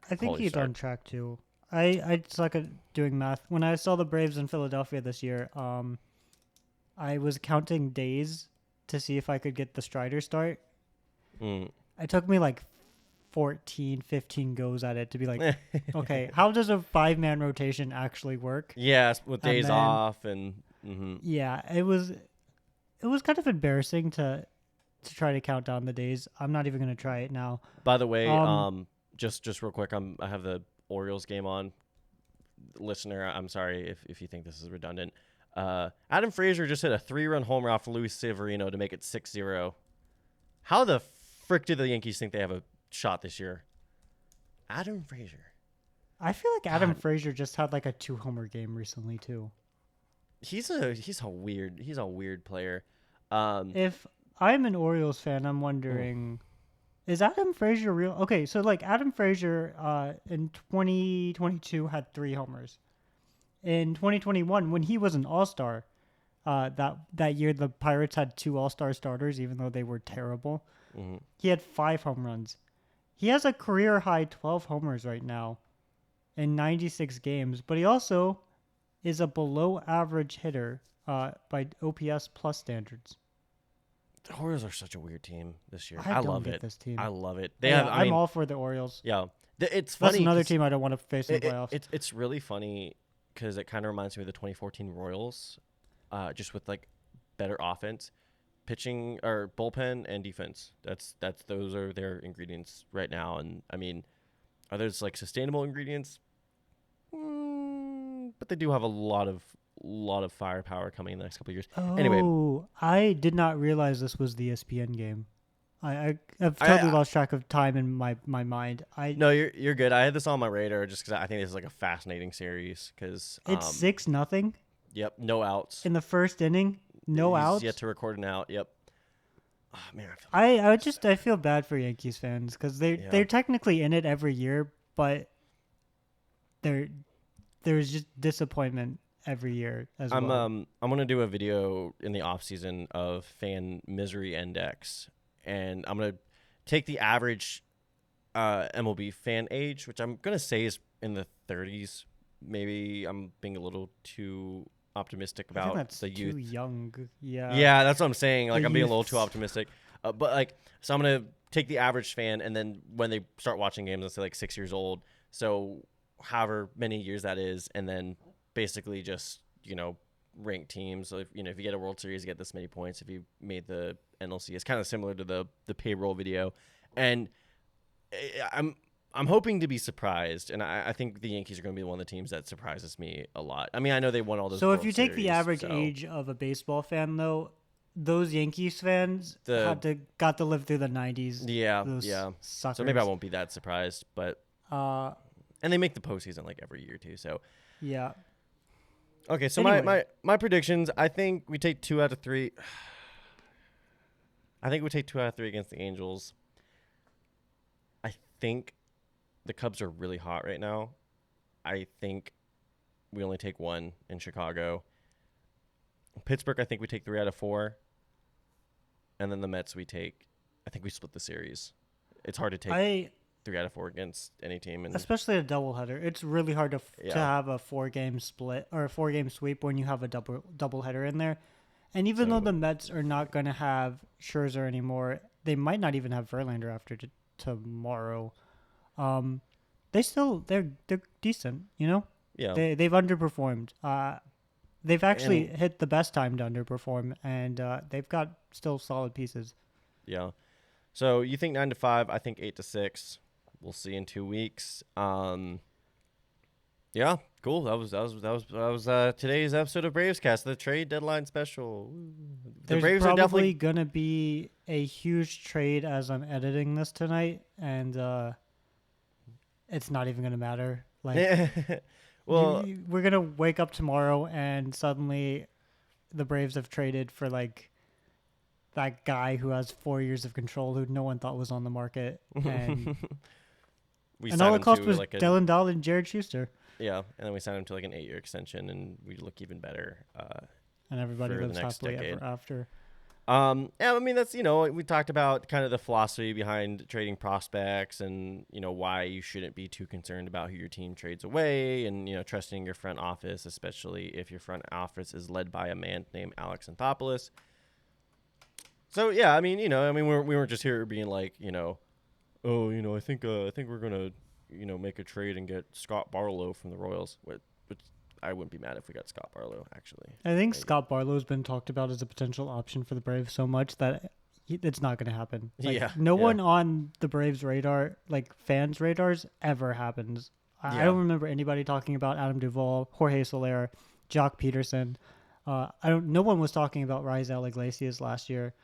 I think Quality he's start. on track too. I suck at doing math. When I saw the Braves in Philadelphia this year, I was counting days to see if I could get the Strider start. Mm. It took me like 14, 15 goes at it to be like, okay, how does a 5-man rotation actually work? Yes, with And days then- off and Yeah, it was kind of embarrassing to try to count down the days. I'm not even going to try it now. By the way, Um, just real quick, I have the Orioles game on. Listener, I'm sorry if you think this is redundant. Adam Frazier just hit a 3-run homer off Luis Severino to make it 6-0. How the frick do the Yankees think they have a shot this year? Adam Frazier. I feel like Adam God. Frazier just had like a 2-homer game recently too. He's a weird player. If I'm an Orioles fan, I'm wondering, is Adam Frazier real? Okay, so like Adam Frazier in 2022 had 3 homers. In 2021, when he was an All-Star, that year the Pirates had 2 All-Star starters, even though they were terrible. Mhm. He had 5 home runs. He has a career high 12 homers right now in 96 games, but he also is a below average hitter by OPS plus standards. The Orioles are such a weird team this year. I don't love get it. this team. I love it. I'm all for the Orioles. Yeah. It's funny. That's another 'cause team I don't want to face in the playoffs. It's really funny because it kind of reminds me of the 2014 Royals, just with like better offense, pitching or bullpen and defense. Those are their ingredients right now. And I mean, are those like sustainable ingredients? But they do have a lot of firepower coming in the next couple of years. Anyway. Oh, I did not realize this was the ESPN game. I've totally lost track of time in my mind. No, you're good. I had this on my radar just because I think this is like a fascinating series. Because it's 6-0 Yep, no outs in the first inning. No He's outs. yet to record an out. Yep. Oh man, I feel bad for Yankees fans because they're technically in it every year, but there's just disappointment every year as well. I'm gonna do a video in the off season of fan misery index, and I'm gonna take the average MLB fan age, which I'm gonna say is in the 30s. Maybe I'm being a little too optimistic about that's the youth. too young. Yeah. Yeah, that's what I'm saying. Like The I'm being a little youths. too optimistic. But like, so I'm gonna take the average fan, and then when they start watching games, let's say like 6 years old. So however many years that is, and then basically just rank teams. So if you get a World Series, you get this many points. If you made the NLC, it's kind of similar to the payroll video, and I'm hoping to be surprised, and I think the Yankees are going to be one of the teams that surprises me a lot. I mean, I know they won all those. So World if you take the Series, average so- age of a baseball fan, though, those Yankees fans got to live through the 90s. yeah, Those yeah. suckers. So maybe I won't be that surprised, but and they make the postseason like every year too. So Yeah. okay, so Anyway. my predictions. I think we take 2 out of 3. I think we take 2 out of 3 against the Angels. I think the Cubs are really hot right now. I think we only take 1 in Chicago. Pittsburgh, I think we take 3 out of 4. And then the Mets, I think we split the series. It's hard to take 3 out of 4 against any team. And Especially a doubleheader. It's really hard to Yeah. have a 4-game split or a 4-game sweep when you have a doubleheader in there. And even though the Mets are not going to have Scherzer anymore, they might not even have Verlander after tomorrow. They're decent, yeah, They've underperformed. They've actually hit the best time to underperform, and they've got still solid pieces. yeah. So you think 9-5? I think 8-6. We'll see in 2 weeks. Yeah, cool. That was today's episode of BravesKast, the trade deadline special. The There's Braves are probably definitely gonna be a huge trade as I'm editing this tonight, and it's not even gonna matter. Like, well, we're gonna wake up tomorrow and suddenly the Braves have traded for like that guy who has 4 years of control who no one thought was on the market, and we and signed all it him cost to was like a, Dylan Dahl and Jared Schuster, yeah, and then we signed him to like an 8-year extension, and we look even better. and everybody For the lives next happily decade. ever after. Yeah, I mean that's we talked about kind of the philosophy behind trading prospects, and why you shouldn't be too concerned about who your team trades away, and trusting your front office, especially if your front office is led by a man named Alex Anthopoulos. So yeah, I mean we weren't just here being like I think we're gonna make a trade and get Scott Barlow from the Royals, which I wouldn't be mad if we got Scott Barlow, actually. I think Maybe. Scott Barlow's been talked about as a potential option for the Braves so much that it's not going to happen. Like, Yeah, no yeah. one on the Braves' radar, like fans' radars, ever happens. I Yeah. don't remember anybody talking about Adam Duvall, Jorge Soler, Jock Peterson. No one was talking about Raisel Iglesias last year.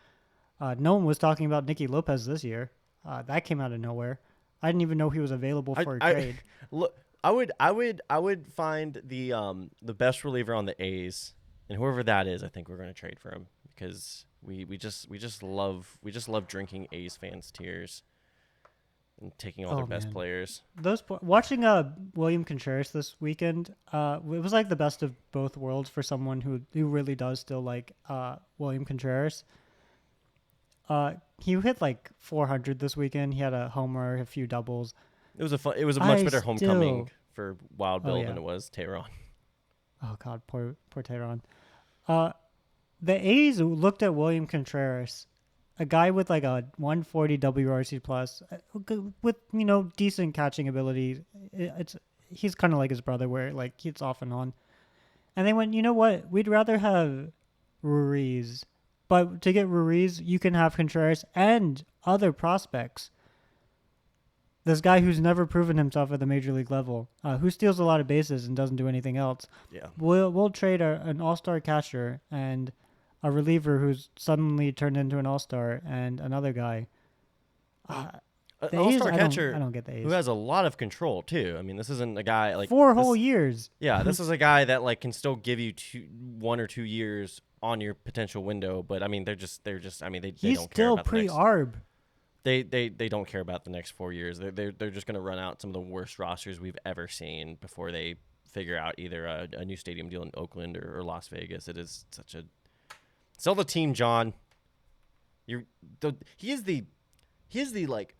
No one was talking about Nicky Lopez this year. That came out of nowhere. I didn't even know he was available for a trade. Look, I would find the best reliever on the A's, and whoever that is, I think we're going to trade for him, because we just love drinking A's fans' tears and taking all their best man. players. Watching William Contreras this weekend, it was like the best of both worlds for someone who really does still like William Contreras. He hit like 400 this weekend. He had a homer, a few doubles. It was a much better homecoming still- for Wild Bill yeah. than it was Tehran. Oh God, poor Tehran. The A's looked at William Contreras, a guy with like a 140 WRC plus, with decent catching ability. He's kind of like his brother, where like he's off and on. And they went, you know what? We'd rather have Ruiz, but to get Ruiz, you can have Contreras and other prospects. This guy who's never proven himself at the major league level, who steals a lot of bases and doesn't do anything else. Yeah. We'll trade an all-star catcher and a reliever who's suddenly turned into an all-star, and another guy The All A's, star I catcher don't get the A's. who has a lot of control too. I mean, this isn't a guy like 4 this- whole years. Yeah, this is a guy that like can still give you 1 or 2 years on your potential window. But I mean, they're just. I mean, they He's don't care still about the next. pre-arb. They don't care about the next 4 years. They're just going to run out some of the worst rosters we've ever seen before they figure out either a new stadium deal in Oakland or Las Vegas. It is such a sell the team, John. He is the like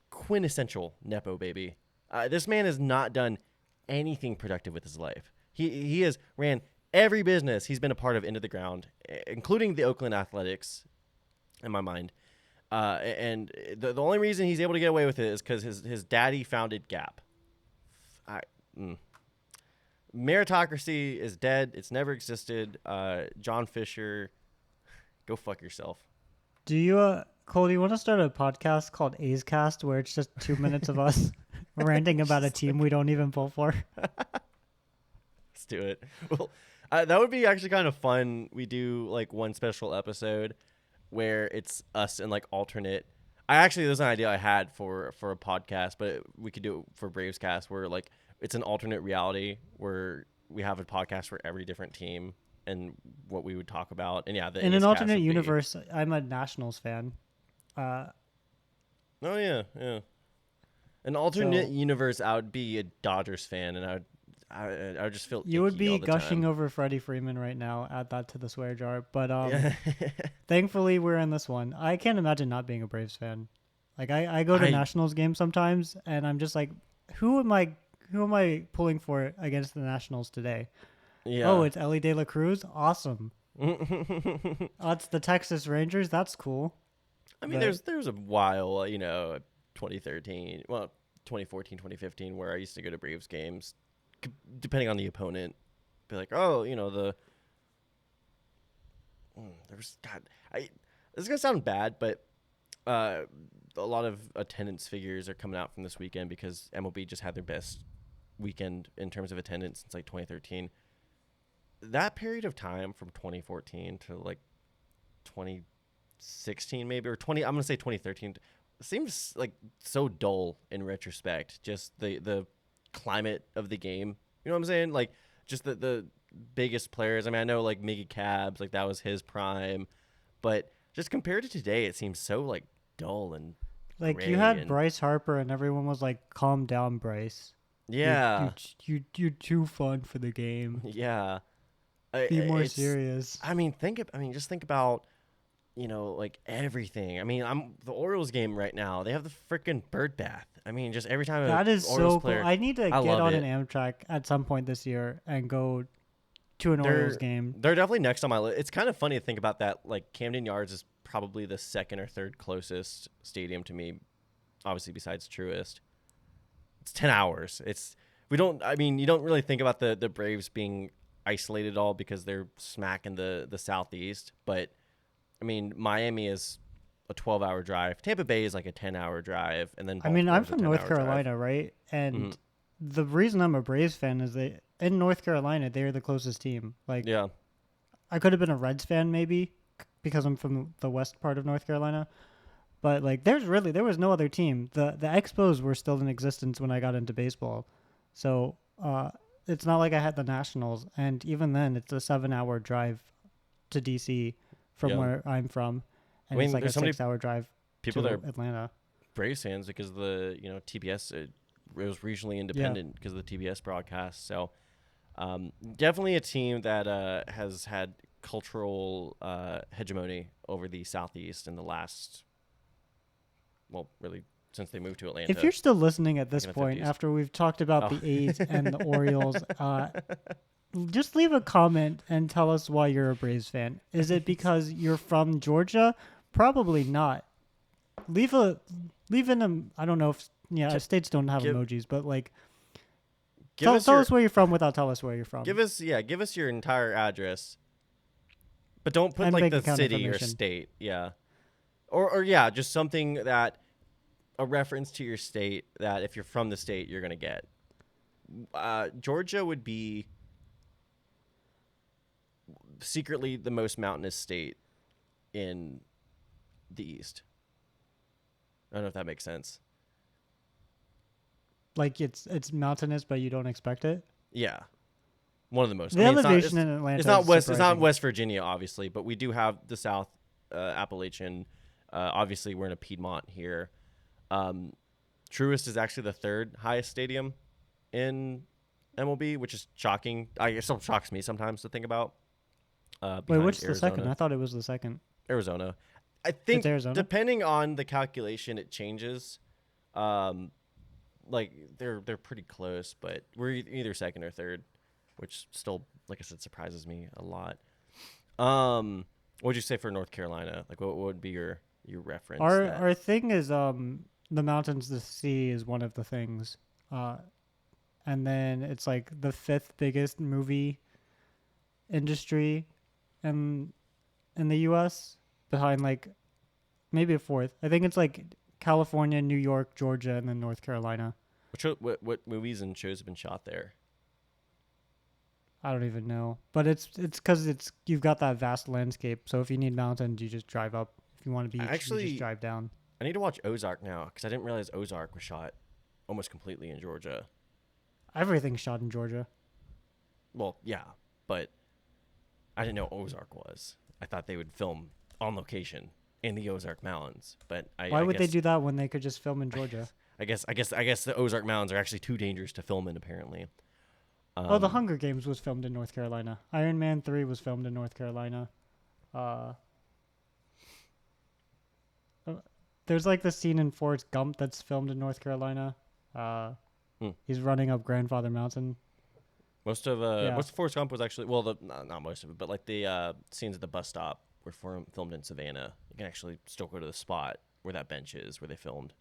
quintessential nepo baby. This man has not done anything productive with his life. He has ran every business he's been a part of into the ground, including the Oakland Athletics, in my mind. And the only reason he's able to get away with it is because his daddy founded Gap. Meritocracy is dead. It's never existed. John Fisher, go fuck yourself. Do you, Cole, do you want to start a podcast called BravesKast where it's just 2 minutes of us ranting about a team we don't even pull for? Let's do it. Well, that would be actually kind of fun. We do like one special episode where it's us and like alternate. There's an idea I had for a podcast, but we could do it for BravesKast where like it's an alternate reality where we have a podcast for every different team and what we would talk about. And yeah, in an alternate universe, I'm a Nationals fan. Oh yeah. An alternate universe, I would be a Dodgers fan, and I would just feel you would icky be all the gushing time. over Freddie Freeman right now. Add that to the swear jar. But thankfully, we're in this one. I can't imagine not being a Braves fan. Like I go to Nationals games sometimes, and I'm just like, who am I pulling for against the Nationals today? Yeah. Oh, it's Ellie De La Cruz. Awesome. It's the Texas Rangers. That's cool. I mean, there's a while, 2013, 2014, 2015, where I used to go to Braves games, depending on the opponent. Be like, oh, this is gonna sound bad, but a lot of attendance figures are coming out from this weekend because MLB just had their best weekend in terms of attendance since like 2013. That period of time from 2014 to like 2016 maybe, or I'm gonna say 2013, seems like so dull in retrospect. Just the climate of the game, you know what I'm saying? Like just the biggest players. I mean, I know like Miggy Cabs, like that was his prime, but just compared to today, it seems so like dull and like gray you had and, Bryce Harper, and everyone was like, "Calm down, Bryce. Yeah, you're too fun for the game. Yeah, Be more serious." I mean, just think about, like everything. I mean, the Orioles game right now. They have the freaking bird bath. I mean, just every time that is Orioles so player, cool. I need to get love on it. an Amtrak at some point this year and go to an Orioles game. They're definitely next on my list. It's kind of funny to think about that. Like Camden Yards is probably the second or third closest stadium to me, obviously besides Truist. It's 10 hours. You don't really think about the Braves being isolated at all because they're smack in the southeast. But I mean, Miami is a 12-hour drive. Tampa Bay is like a 10-hour drive, and then I'm Baltimore's from a North 10-hour drive. Carolina, right? And the reason I'm a Braves fan is that in North Carolina, they're the closest team. Like, Yeah, I could have been a Reds fan maybe because I'm from the west part of North Carolina. But like, there was no other team. The Expos were still in existence when I got into baseball, so it's not like I had the Nationals. And even then, it's a 7-hour drive to DC from where I'm from, and it's like a there's so many 6-hour drive people to that are Atlanta. Braves fans because the TBS it was regionally independent because of the TBS broadcast. So definitely a team that has had cultural hegemony over the Southeast in the last, really since they moved to Atlanta. If you're still listening at this Back in the point 50s. after we've talked about the A's and the Orioles, just leave a comment and tell us why you're a Braves fan. Is it because you're from Georgia? Probably not. Leave in a, I don't know if states don't have emojis, but like tell us where you're from without tell us where you're from. Give us your entire address, but don't put And like bank the account city or information. state. Yeah, or just something that a reference to your state that if you're from the state you're gonna get. Georgia would be secretly the most mountainous state in the East. I don't know if that makes sense. Like it's mountainous, but you don't expect it. Yeah, one of the most. The I mean, elevation in Atlanta. It's not is West. It's not surprising. West Virginia, obviously, but we do have the South Appalachian. Obviously, we're in a Piedmont here. Truist is actually the third highest stadium in MLB, which is shocking. It still shocks me sometimes to think about. Wait, Behind which is the second? Arizona. I thought it was the second. Arizona. I think Arizona? depending on the calculation, it changes. Like they're pretty close, but we're either second or third, which still, like I said, surprises me a lot. What would you say for North Carolina? Like, what would be your reference? Our thing is the mountains, the sea is one of the things, and then it's like the fifth biggest movie industry, in the U.S. behind like maybe a fourth. I think it's like California, New York, Georgia, and then North Carolina. What movies and shows have been shot there? I don't even know, but it's because you've got that vast landscape. So if you need mountains, you just drive up. If you want to beach, you just drive down. I need to watch Ozark now because I didn't realize Ozark was shot almost completely in Georgia. Everything's shot in Georgia. Well, yeah, but I didn't know Ozark was. I thought they would film on location in the Ozark Mountains, but Why would they do that when they could just film in Georgia? I guess the Ozark Mountains are actually too dangerous to film in, apparently. The Hunger Games was filmed in North Carolina. Iron Man 3 was filmed in North Carolina. There's like the scene in Forrest Gump that's filmed in North Carolina. He's running up Grandfather Mountain. Most of most of Forrest Gump was actually not most of it, but like the scenes at the bus stop were filmed in Savannah. You can actually still go to the spot where that bench is where they filmed.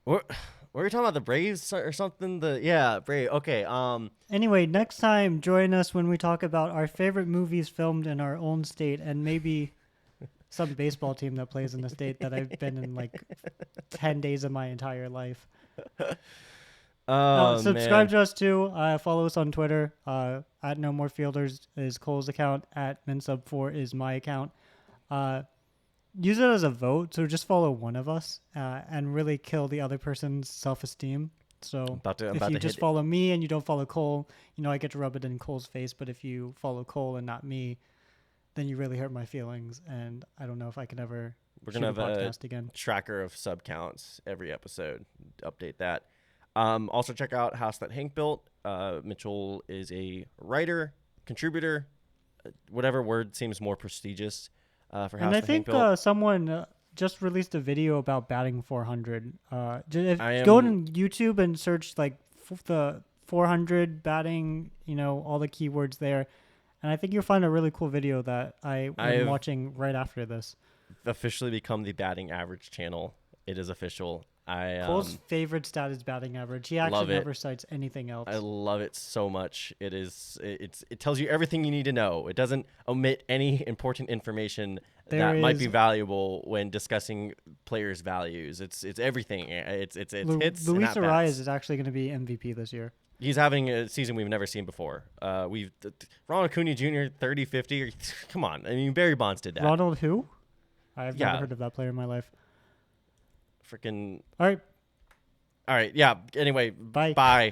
What were we talking about, the Braves or something? Brave. Okay. Anyway, next time join us when we talk about our favorite movies filmed in our own state, and maybe some baseball team that plays in the state that I've been in like 10 days of my entire life. Subscribe to us too. Follow us on Twitter. At No More Fielders is Cole's account. At MinSub4 is my account. Use it as a vote. So just follow one of us and really kill the other person's self-esteem. So if you just follow me and you don't follow Cole, I get to rub it in Cole's face. But if you follow Cole and not me, then you really hurt my feelings. And I don't know if I can ever We're going to have podcast again. Tracker of sub counts every episode. Update that. Also check out House That Hank Built. Mitchell is a writer, contributor, whatever word seems more prestigious for House That Hank Built. And I think someone just released a video about batting 400. Go on YouTube and search like the 400 batting, all the keywords there. And I think you'll find a really cool video that I'm watching right after this. Officially become the batting average channel. It is official. Cole's favorite stat is batting average. He actually never cites anything else. I love it so much. It tells you everything you need to know. It doesn't omit any important information that might be valuable when discussing players' values. It's everything. It's hits. Luis Arias is actually going to be MVP this year. He's having a season we've never seen before. Ronald Acuña Jr. 30-50. Come on, I mean Barry Bonds did that. Ronald who? I've never heard of that player in my life. Freaking. All right. Yeah. Anyway. Bye. Bye.